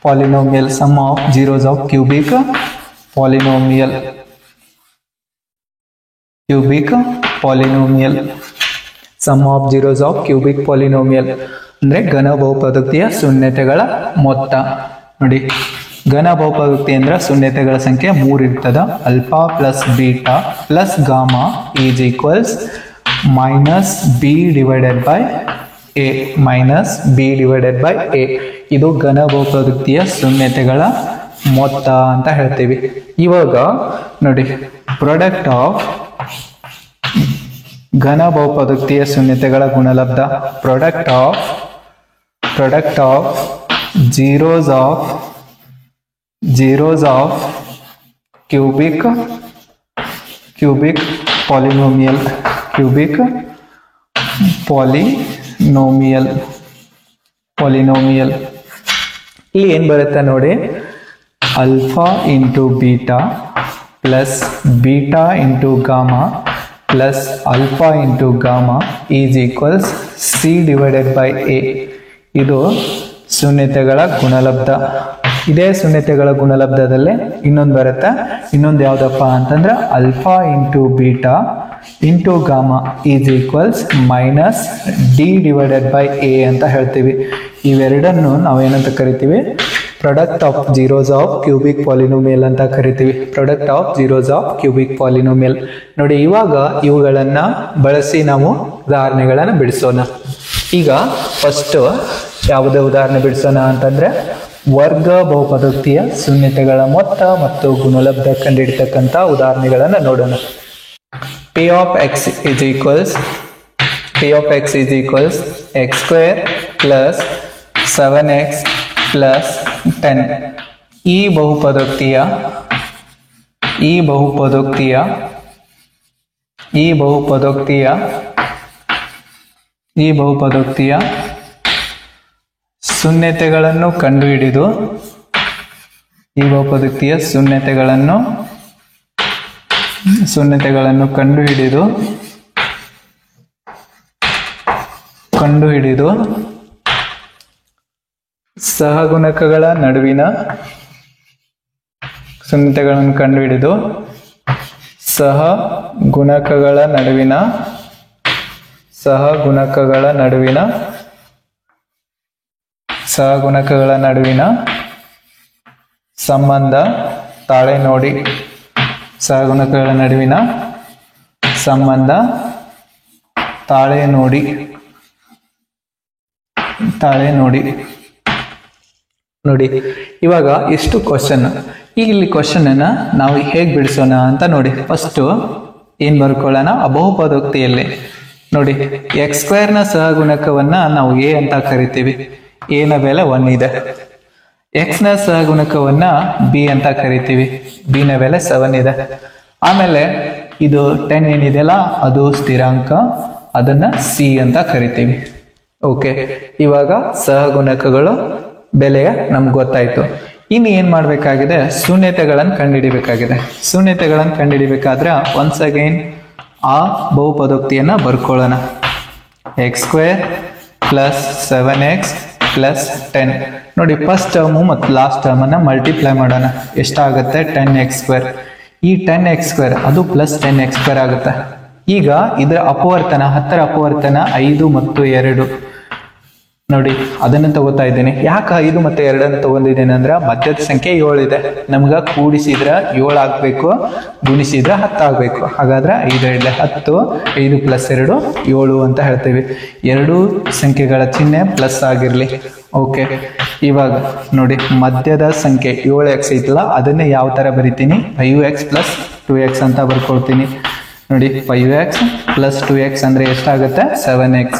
polynomial. Sum of zeros of cubic polynomial. Sum of zeros of cubic polynomial ಅಂದ್ರೆ ಘನ ಬಹುಪದೋಕ್ತಿಯ ಶೂನ್ಯತೆಗಳ ಮೊತ್ತ. ನೋಡಿ, ಘನ ಬಹುಪದೋಕ್ತಿ ಅಂದ್ರೆ ಶೂನ್ಯತೆಗಳ ಸಂಖ್ಯೆ 3 ಇರ್ತದ. Alpha plus beta plus gamma is equals minus B divided by A. ಇದು ಘನ ಬಹುಪದೋಕ್ತಿಯ ಶೂನ್ಯತೆಗಳ ಮೊತ್ತ ಅಂತ ಹೇಳ್ತೀವಿ. ಇವಾಗ ನೋಡಿ, ಪ್ರಾಡಕ್ಟ್ ಆಫ್ ಘನ ಬಹುಪದೋಕ್ತಿಯ ಶೂನ್ಯತೆಗಳ ಗುಣಲಬ್ಧ. Product of zeros of cubic polynomial. ಇಲ್ಲಿ ಏನ್ ಬರುತ್ತೆ ನೋಡಿ, alpha into beta plus beta into gamma plus alpha into gamma is equals C divided by A. ಇದು ಶೂನ್ಯತೆಗಳ ಗುಣಲಬ್ಧ. ಇದೇ ಶೂನ್ಯತೆಗಳ ಗುಣಲಬ್ಧದಲ್ಲೇ ಇನ್ನೊಂದು ಬರುತ್ತೆ. ಇನ್ನೊಂದು ಯಾವ್ದಪ್ಪ ಅಂತಂದ್ರೆ alpha into beta into gamma is equals minus D divided by A ಅಂತ ಹೇಳ್ತೀವಿ. ಇವೆರಡನ್ನು ನಾವೇನಂತ ಕರಿತೀವಿ? Product of zeros of cubic polynomial ಅಂತ ಕರಿತೀವಿ. Product of zeros of cubic polynomial. ನೋಡಿ, ಇವಾಗ ಇವುಗಳನ್ನ ಬಳಸಿ ನಾವು ಉದಾಹರಣೆಗಳನ್ನ ಬಿಡಿಸೋಣ. ಈಗ ಫಸ್ಟ್ ಯಾವುದೇ ಉದಾಹರಣೆ ಬಿಡಿಸೋಣ ಅಂತಂದ್ರೆ ವರ್ಗ ಬಹುಪದೋಕ್ತಿಯ ಶೂನ್ಯತೆಗಳ ಮೊತ್ತ ಮತ್ತು ಗುಣಲಬ್ಧ ಕಂಡುಹಿಡಿತಕ್ಕಂಥ ಉದಾಹರಣೆಗಳನ್ನ ನೋಡೋಣ. P of X is equals X square plus 7x plus 10. ಈ ಬಹುಪದೋಕ್ತಿಯ ಶೂನ್ಯತೆಗಳನ್ನು ಕಂಡುಹಿಡಿದು ಸಹಗುಣಕಗಳ ನಡುವಿನ ಸಂಬಂಧ ತಾಳೆ ನೋಡಿ. ನೋಡಿ, ಇವಾಗ ಎಷ್ಟು ಕ್ವಶನ್. ಈಗ ಇಲ್ಲಿ ಕ್ವಶನ್ ಅನ್ನ ನಾವು ಹೇಗೆ ಬಿಡಿಸೋಣ ಅಂತ ನೋಡಿ. ಫಸ್ಟ್ ಏನ್ ಬರ್ಕೊಳ್ಳೋಣ? ಆ ಬಹುಪದೋಕ್ತಿಯಲ್ಲಿ ನೋಡಿ, ಎಕ್ಸ್ ಸ್ಕ್ವೇರ್ ನ ಸಹಗುಣಕವನ್ನ ನಾವು ಎ ಅಂತ ಕರಿತೀವಿ. ಎ ನ ಬೆಲೆ 1 ಇದೆ. ಎಕ್ಸ್ ನ ಸಹಗುಣಕವನ್ನ ಬಿ ಅಂತ ಕರಿತೀವಿ. ಬಿ ನ ಬೆಲೆ 7 ಇದೆ. ಆಮೇಲೆ ಇದು 10 ಏನಿದೆಯಲ್ಲ ಅದು ಸ್ಥಿರಾಂಕ, ಅದನ್ನ ಸಿ ಅಂತ ಕರಿತೀವಿ. ಓಕೆ, ಇವಾಗ ಸಹಗುಣಕಗಳು ಬೆಲೆಯ ನಮ್ಗೆ ಗೊತ್ತಾಯ್ತು. ಇನ್ನು ಏನ್ ಮಾಡ್ಬೇಕಾಗಿದೆ? ಶೂನ್ಯತೆಗಳನ್ನು ಕಂಡುಹಿಡಿಬೇಕಾದ್ರೆ ಒನ್ಸ್ ಅಗೈನ್ ಆ ಬಹುಪದೋಕ್ತಿಯನ್ನ ಬರ್ಕೊಳ್ಳೋಣ. X square plus 7x plus 10. ನೋಡಿ, ಫಸ್ಟ್ ಟರ್ಮು ಮತ್ತು ಲಾಸ್ಟ್ ಟರ್ಮ್ ಅನ್ನ ಮಲ್ಟಿಪ್ಲೈ ಮಾಡೋಣ. ಎಷ್ಟಾಗುತ್ತೆ? 10x². ಈ 10x² ಅದು ಪ್ಲಸ್ 10x² ಆಗುತ್ತೆ. ಈಗ ಇದರ ಅಪವರ್ತನ 10ರ ಅಪವರ್ತನ 5 ಮತ್ತು 2. ನೋಡಿ, ಅದನ್ನು ತಗೋತಾ ಇದ್ದೇನೆ. ಯಾಕೆ 5 ಮತ್ತು 2 ತಗೊಂಡಿದ್ದೇನೆ ಅಂದ್ರೆ ಮಧ್ಯದ ಸಂಖ್ಯೆ 7 ಇದೆ. ನಮ್ಗ ಕೂಡಿಸಿದ್ರ 7 ಆಗ್ಬೇಕು, ಗುಣಿಸಿದ್ರ 10 ಆಗ್ಬೇಕು. ಹಾಗಾದ್ರೆ 5 10, 5 + 2 7 ಅಂತ ಹೇಳ್ತೀವಿ. 2 ಸಂಖ್ಯೆಗಳ ಚಿಹ್ನೆ ಪ್ಲಸ್ ಆಗಿರ್ಲಿ. ಓಕೆ, ಇವಾಗ ನೋಡಿ ಮಧ್ಯದ ಸಂಖ್ಯೆ 7x ಐತಲ್ಲ, ಅದನ್ನೇ ಯಾವ ತರ ಬರಿತೀನಿ, 5x ಪ್ಲಸ್ 2x ಅಂತ ಬರ್ಕೊಳ್ತೀನಿ. ನೋಡಿ 5x ಪ್ಲಸ್ 2x ಅಂದ್ರೆ ಎಷ್ಟಾಗುತ್ತೆ, 7x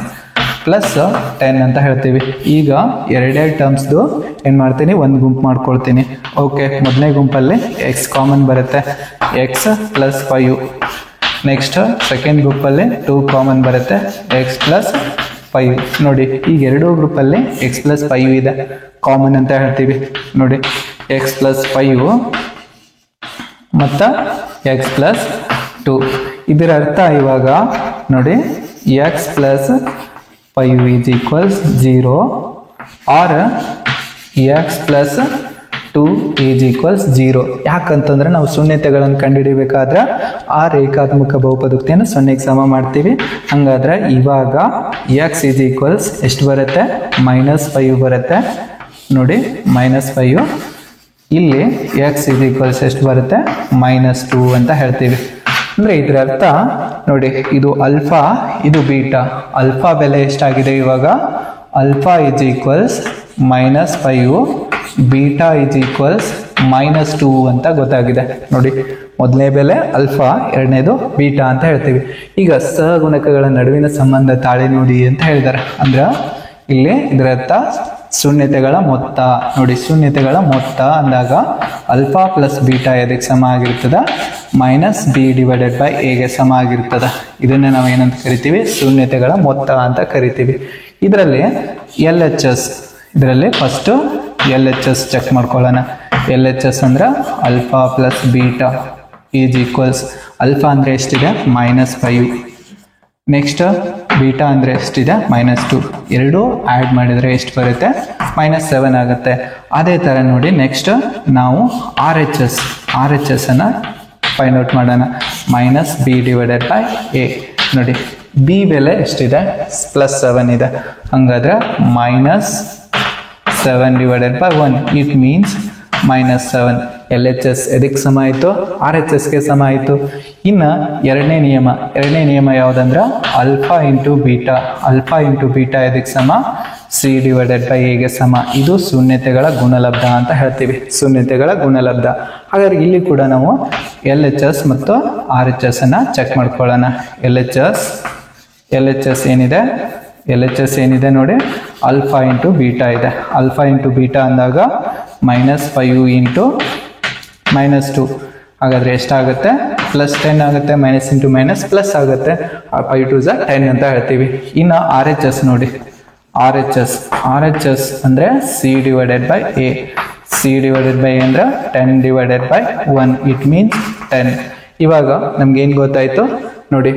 ಪ್ಲಸ್ 10 ಅಂತ ಹೇಳ್ತೀವಿ. ಈಗ ಎರಡೆರಡು ಟರ್ಮ್ಸ್ದು ಏನ್ ಮಾಡ್ತೀನಿ, ಒಂದು ಗುಂಪು ಮಾಡ್ಕೊಳ್ತೀನಿ. ಓಕೆ, ಮೊದಲನೇ ಗುಂಪಲ್ಲಿ x ಕಾಮನ್ ಬರುತ್ತೆ, x ಪ್ಲಸ್ 5. ನೆಕ್ಸ್ಟ್ ಸೆಕೆಂಡ್ ಗ್ರೂಪಲ್ಲಿ 2 ಕಾಮನ್ ಬರುತ್ತೆ, x ಪ್ಲಸ್ 5. ನೋಡಿ ಈಗ ಎರಡೂ ಗ್ರೂಪಲ್ಲಿ x ಪ್ಲಸ್ 5 ಇದೆ, ಕಾಮನ್ ಅಂತ ಹೇಳ್ತೀವಿ. ನೋಡಿ x ಪ್ಲಸ್ 5 ಮತ್ತು x ಪ್ಲಸ್ 2. ಇದರ ಅರ್ಥ ಇವಾಗ ನೋಡಿ x plus 5 is equals 0 or x plus 2 is equals 0. ಯಾಕಂತಂದ್ರೆ ನಾವು ಶೂನ್ಯತೆಗಳನ್ನು ಕಂಡುಹಿಡಿಬೇಕಾದ್ರೆ ಆ ರೇಖಾತ್ಮಕ ಬಹುಪದೋಕ್ತಿಯನ್ನು 0ಗೆ ಸಮ ಮಾಡ್ತೀವಿ. ಹಂಗಾದ್ರೆ ಇವಾಗ x ಈಸ್ ಈಕ್ವಲ್ಸ್ ಎಷ್ಟು ಬರುತ್ತೆ, -5 ಬರುತ್ತೆ. ನೋಡಿ -5. ಇಲ್ಲಿ x ಈಸ್ ಈಕ್ವಲ್ಸ್ ಎಷ್ಟು ಬರುತ್ತೆ, -2 ಅಂತ ಹೇಳ್ತೀವಿ. ಅಂದ್ರೆ ಇದರ ಅರ್ಥ ನೋಡಿ, ಇದು ಅಲ್ಫಾ, ಇದು ಬೀಟಾ. ಅಲ್ಫಾ ಬೆಲೆ ಎಷ್ಟಾಗಿದೆ ಇವಾಗ, alpha is equals -5, beta is equals -2 ಅಂತ ಗೊತ್ತಾಗಿದೆ. ನೋಡಿ ಮೊದಲನೇ ಬೆಲೆ ಅಲ್ಫಾ, ಎರಡನೇದು ಬೀಟಾ ಅಂತ ಹೇಳ್ತೀವಿ. ಈಗ ಸಹಗುಣಕಗಳ ನಡುವಿನ ಸಂಬಂಧ ತಾಳೆ ನೋಡಿ ಅಂತ ಹೇಳಿದ್ದಾರೆ. ಅಂದ್ರೆ ಇಲ್ಲಿ ಇದರ ಅರ್ಥ ಶೂನ್ಯತೆಗಳ ಮೊತ್ತ. ನೋಡಿ ಶೂನ್ಯತೆಗಳ ಮೊತ್ತ ಅಂದಾಗ ಅಲ್ಫಾ ಪ್ಲಸ್ ಬೀಟಾ ಎದಕ್ಕೆ ಸಮ ಆಗಿರ್ತದ, -b/a ಗೆ ಸಮ ಆಗಿರ್ತದ. ಇದನ್ನೇ ನಾವು ಏನಂತ ಕರಿತೀವಿ, ಶೂನ್ಯತೆಗಳ ಮೊತ್ತ ಅಂತ ಕರಿತೀವಿ. ಇದರಲ್ಲಿ LHS, ಇದರಲ್ಲಿ ಫಸ್ಟ್ LHS ಚೆಕ್ ಮಾಡ್ಕೊಳ್ಳೋಣ. LHS ಅಂದ್ರೆ alpha plus beta is equals, alpha ಅಂದ್ರೆ ಎಷ್ಟಿದೆ, -5. ನೆಕ್ಸ್ಟ್ ಬೀಟಾ ಅಂದರೆ ಎಷ್ಟಿದೆ, -2. ಎರಡೂ ಆ್ಯಡ್ ಮಾಡಿದರೆ ಎಷ್ಟು ಬರುತ್ತೆ, -7 ಆಗುತ್ತೆ. ಅದೇ ಥರ ನೋಡಿ ನೆಕ್ಸ್ಟ್ ನಾವು ಆರ್ ಎಚ್ ಎಸ್ ಅನ್ನು ಫೈಂಡ್ ಔಟ್ ಮಾಡೋಣ. -b/a. ನೋಡಿ ಬಿ ಬೆಲೆ ಎಷ್ಟಿದೆ, +7 ಇದೆ. ಹಂಗಾದ್ರೆ -7/1, ಇಟ್ ಮೀನ್ಸ್ -7. LHS ಎದಕ್ಕೆ ಸಮ ಆಯಿತು, RHSಗೆ ಸಮ ಆಯಿತು. ಇನ್ನು ಎರಡನೇ ನಿಯಮ ಯಾವುದಂದ್ರೆ alpha into beta. Alpha into beta ಎದಕ್ಕೆ ಸಮ, c/a ಗೆ ಸಮ. ಇದು ಶೂನ್ಯತೆಗಳ ಗುಣಲಬ್ಧ ಅಂತ ಹೇಳ್ತೀವಿ, ಶೂನ್ಯತೆಗಳ ಗುಣಲಬ್ಧ. ಹಾಗಾದ್ರೆ ಇಲ್ಲಿ ಕೂಡ ನಾವು LHS ಮತ್ತು RHS ಅನ್ನ ಚೆಕ್ ಮಾಡ್ಕೊಳ್ಳೋಣ. LHS ಏನಿದೆ ನೋಡಿ, ಅಲ್ಫಾ ಇಂಟು ಬೀಟಾ ಇದೆ. ಅಲ್ಫಾ ಇಂಟು ಬೀಟಾ ಅಂದಾಗ -5 ಇಂಟು -2. ಹಾಗಾದ್ರೆ ಎಷ್ಟಾಗುತ್ತೆ, +10 ಆಗುತ್ತೆ. ಮೈನಸ್ ಇಂಟು ಮೈನಸ್ ಪ್ಲಸ್ ಆಗುತ್ತೆ. 5 2 10 ಅಂತ ಹೇಳ್ತೀವಿ. ಇನ್ನು RHS ನೋಡಿ, RHS ಅಂದ್ರೆ c/a. c/a ಅಂದ್ರೆ 10/1, ಇಟ್ ಮೀನ್ಸ್ 10. ಇವಾಗ ನಮ್ಗೆ ಏನ್ ಗೊತ್ತಾಯ್ತು ನೋಡಿ,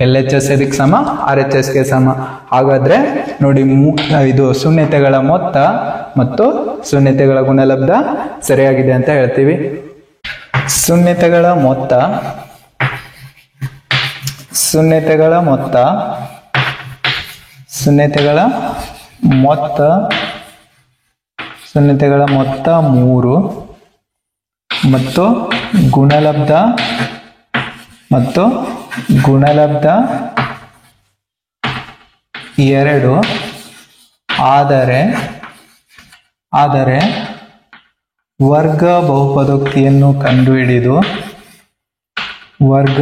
LHS ಎದಕ್ಕೆ ಸಮ, RHSಗೆ ಸಮ. ಹಾಗಾದ್ರೆ ನೋಡಿ ಇದು ಶೂನ್ಯತೆಗಳ ಮೊತ್ತ ಮತ್ತು ಶೂನ್ಯತೆಗಳ ಗುಣಲಬ್ಧ ಸರಿಯಾಗಿದೆ ಅಂತ ಹೇಳ್ತೀವಿ. ಶೂನ್ಯತೆಗಳ ಮೊತ್ತ ಮೂರು ಮತ್ತು ಗುಣಲಬ್ಧ 2 ಆದರೆ ವರ್ಗ ಬಹುಪದೋಕ್ತಿಯನ್ನು ಕಂಡುಹಿಡಿದು ವರ್ಗ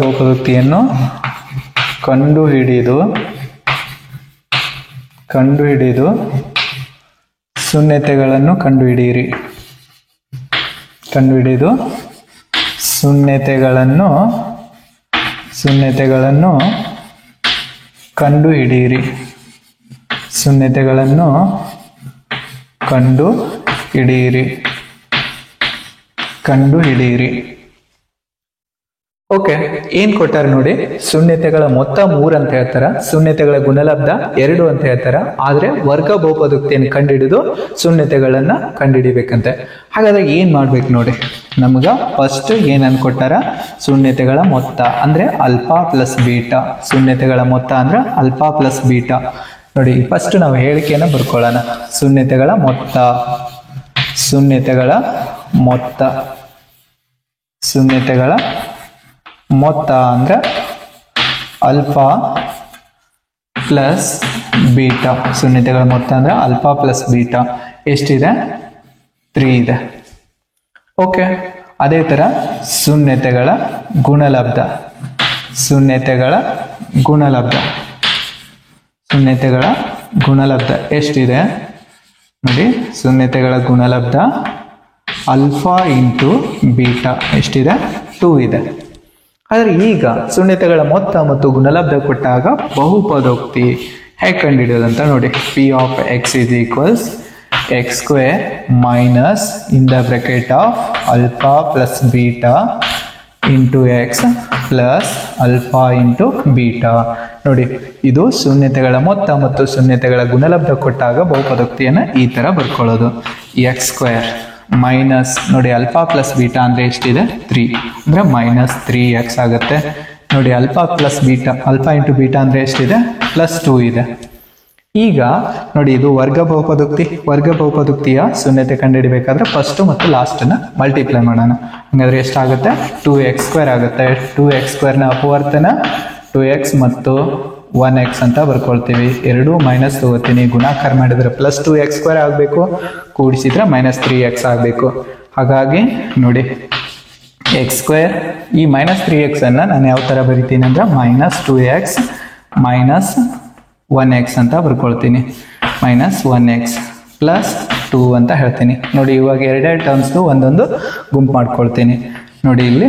ಬಹುಪದೋಕ್ತಿಯನ್ನು ಕಂಡುಹಿಡಿದು ಶೂನ್ಯತೆಗಳನ್ನು ಕಂಡುಹಿಡಿಯಿರಿ. ಓಕೆ, ಏನ್ ಕೊಟ್ಟಾರ ನೋಡಿ, ಶೂನ್ಯತೆಗಳ ಮೊತ್ತ 3 ಅಂತ ಹೇಳ್ತಾರ, ಶೂನ್ಯತೆಗಳ ಗುಣಲಬ್ಧ 2 ಅಂತ ಹೇಳ್ತಾರ. ಆದ್ರೆ ವರ್ಗ ಬಹುಪದೋಕ್ತಿಯನ್ನು ಕಂಡುಹಿಡಿದು ಶೂನ್ಯತೆಗಳನ್ನ ಕಂಡುಹಿಡಿಬೇಕಂತೆ. ಹಾಗಾದ್ರೆ ಏನ್ ಮಾಡ್ಬೇಕು ನೋಡಿ, ನಮ್ಗ ಫಸ್ಟ್ ಏನ್ ಅನ್ಕೊಟ್ಟಾರ, ಶೂನ್ಯತೆಗಳ ಮೊತ್ತ ಅಂದ್ರೆ ಅಲ್ಫಾ ಪ್ಲಸ್ ಬೀಟಾ. ಶೂನ್ಯತೆಗಳ ಮೊತ್ತ ಅಂದ್ರೆ ಅಲ್ಫಾ ಪ್ಲಸ್ ಬೀಟಾ. ನೋಡಿ ಫಸ್ಟ್ ನಾವು ಹೇಳಿಕೆಯನ್ನು ಬರ್ಕೊಳ್ಳೋಣ. ಶೂನ್ಯತೆಗಳ ಮೊತ್ತ ಶೂನ್ಯತೆಗಳ ಮೊತ್ತ. ಶೂನ್ಯತೆಗಳ ಮೊತ್ತ ಅಂದ್ರೆ ಅಲ್ಫಾ ಪ್ಲಸ್ ಬೀಟಾ. ಶೂನ್ಯತೆಗಳ ಮೊತ್ತ ಅಂದ್ರೆ ಅಲ್ಫಾ ಪ್ಲಸ್ ಬೀಟಾ ಎಷ್ಟಿದೆ? 3 ಇದೆ. ಓಕೆ, ಅದೇ ತರ ಶೂನ್ಯತೆಗಳ ಗುಣಲಬ್ಧ. ಶೂನ್ಯತೆಗಳ ಗುಣಲಬ್ಧ. ಶೂನ್ಯತೆಗಳ ಗುಣಲಬ್ಧ ಎಷ್ಟಿದೆ ನೋಡಿ? ಶೂನ್ಯತೆಗಳ ಗುಣಲಬ್ಧ ಅಲ್ಫಾ ಇಂಟು ಬೀಟಾ ಎಷ್ಟಿದೆ? 2 ಇದೆ. ಆದರೆ ಈಗ ಶೂನ್ಯತೆಗಳ ಮೊತ್ತ ಮತ್ತು ಗುಣಲಬ್ಧ ಕೊಟ್ಟಾಗ ಬಹುಪದೋಕ್ತಿ ಹೇಗೆ ಕಂಡುಹಿಡಿಯೋದಂತ ನೋಡಿ. P of X is equals X square minus in the bracket of alpha plus beta into X plus alpha into beta. ನೋಡಿ, ಇದು ಶೂನ್ಯತೆಗಳ ಮೊತ್ತ ಮತ್ತು ಶೂನ್ಯತೆಗಳ ಗುಣಲಬ್ಧ ಕೊಟ್ಟಾಗ ಬಹುಪದೋಕ್ತಿಯನ್ನು ಈ ತರ ಬರ್ಕೊಳ್ಳೋದು. ಎಕ್ಸ್ ಸ್ಕ್ವೇರ್ ಮೈನಸ್ ನೋಡಿ ಅಲ್ಫಾ ಪ್ಲಸ್ ಬೀಟಾ ಅಂದ್ರೆ ಎಷ್ಟಿದೆ? 3 ಅಂದ್ರೆ ಮೈನಸ್ 3x ಆಗುತ್ತೆ. ನೋಡಿ alpha plus beta, alpha into beta ಅಂದ್ರೆ ಎಷ್ಟಿದೆ? ಪ್ಲಸ್ 2 ಇದೆ. ಈಗ ನೋಡಿ ಇದು ವರ್ಗ ಬಹುಪದೋಕ್ತಿ. ವರ್ಗ ಬಹುಪದೋಕ್ತಿಯ ಶೂನ್ಯತೆ ಕಂಡುಹಿಡಿಬೇಕಾದ್ರೆ ಫಸ್ಟ್ ಮತ್ತು ಲಾಸ್ಟ್ ನ ಮಲ್ಟಿಪ್ಲೈ ಮಾಡೋಣ. ಹಾಗಾದ್ರೆ ಎಷ್ಟಾಗುತ್ತೆ? 2x² ಆಗುತ್ತೆ. 2x² ನ ಅಪವರ್ತನ 2x ಮತ್ತು 1x ಅಂತ ಬರ್ಕೊಳ್ತೀವಿ. ಎರಡು ಮೈನಸ್ ತಗೋತೀನಿ. ಗುಣಾಕಾರ ಮಾಡಿದ್ರೆ ಪ್ಲಸ್ 2x² ಆಗಬೇಕು, ಕೂಡಿಸಿದ್ರೆ ಮೈನಸ್ 3x ಆಗಬೇಕು. ಹಾಗಾಗಿ ನೋಡಿ x² ಈ ಮೈನಸ್ 3x ಅನ್ನ ನಾನು ಯಾವ ತರ ಬರಿತೀನಿ ಅಂದ್ರೆ ಮೈನಸ್ 2x ಮೈನಸ್ 1x ಅಂತ ಬರ್ಕೊಳ್ತೀನಿ. ಮೈನಸ್ 1x ಪ್ಲಸ್ 2 ಅಂತ ಹೇಳ್ತೀನಿ. ನೋಡಿ ಇವಾಗ ಎರಡೆರಡು ಟರ್ಮ್ಸ್ ಒಂದೊಂದು ಗುಂಪು ಮಾಡ್ಕೊಳ್ತೀನಿ. ನೋಡಿ ಇಲ್ಲಿ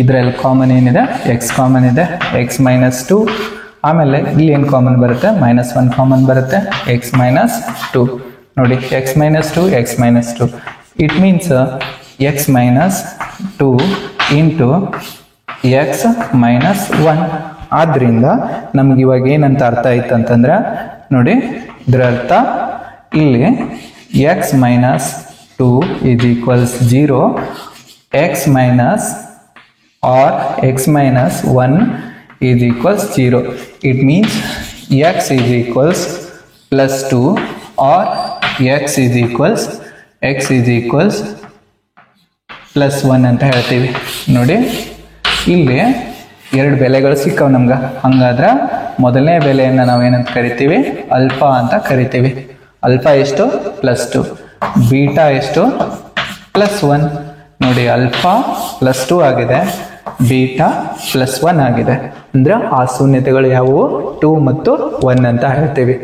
ಇದರಲ್ಲಿ ಕಾಮನ್ ಏನಿದೆ? x ಕಾಮನ್ ಇದೆ, x ಮೈನಸ್ 2. ಆಮೇಲೆ ಇಲ್ಲಿ ಏನು ಕಾಮನ್ ಬರುತ್ತೆ? ಮೈನಸ್ 1 ಕಾಮನ್ ಬರುತ್ತೆ, x ಮೈನಸ್ 2. ನೋಡಿ x minus 2, x minus 2. It means x minus 2 into x minus 1. ಆದ್ರಿಂದ ನಮ್ಗೆ ಇವಾಗ ಏನಂತ ಅರ್ಥ ಆಯ್ತು ಅಂತಂದ್ರೆ ನೋಡಿ ಇದರ ಅರ್ಥ ಇಲ್ಲಿ x minus 2 is equals 0, x minus or x minus 1 is equals 0. It means x is equals plus 2 or x is equals plus 1 ಅಂತ ಹೇಳ್ತೀವಿ. ನೋಡಿ ಇಲ್ಲಿ ಎರಡು ಬೆಲೆಗಳು ಸಿಕ್ಕವು ನಮ್ಗೆ. ಹಂಗಾದ್ರೆ ಮೊದಲನೇ ಬೆಲೆಯನ್ನು ನಾವೇನಂತ ಕರಿತೀವಿ? ಅಲ್ಫಾ ಅಂತ ಕರಿತೀವಿ. ಅಲ್ಫಾ ಎಷ್ಟು? ಪ್ಲಸ್ 2. ಬೀಟಾ ಎಷ್ಟು? ಪ್ಲಸ್ 1. ನೋಡಿ ಅಲ್ಫಾ ಪ್ಲಸ್ 2 ಆಗಿದೆ, ಬೀಟಾ ಪ್ಲಸ್ 1 ಆಗಿದೆ. ಅಂದ್ರೆ ಆ ಶೂನ್ಯತೆಗಳು ಯಾವುವು? 2 ಮತ್ತು 1 ಅಂತ ಹೇಳ್ತೀವಿ.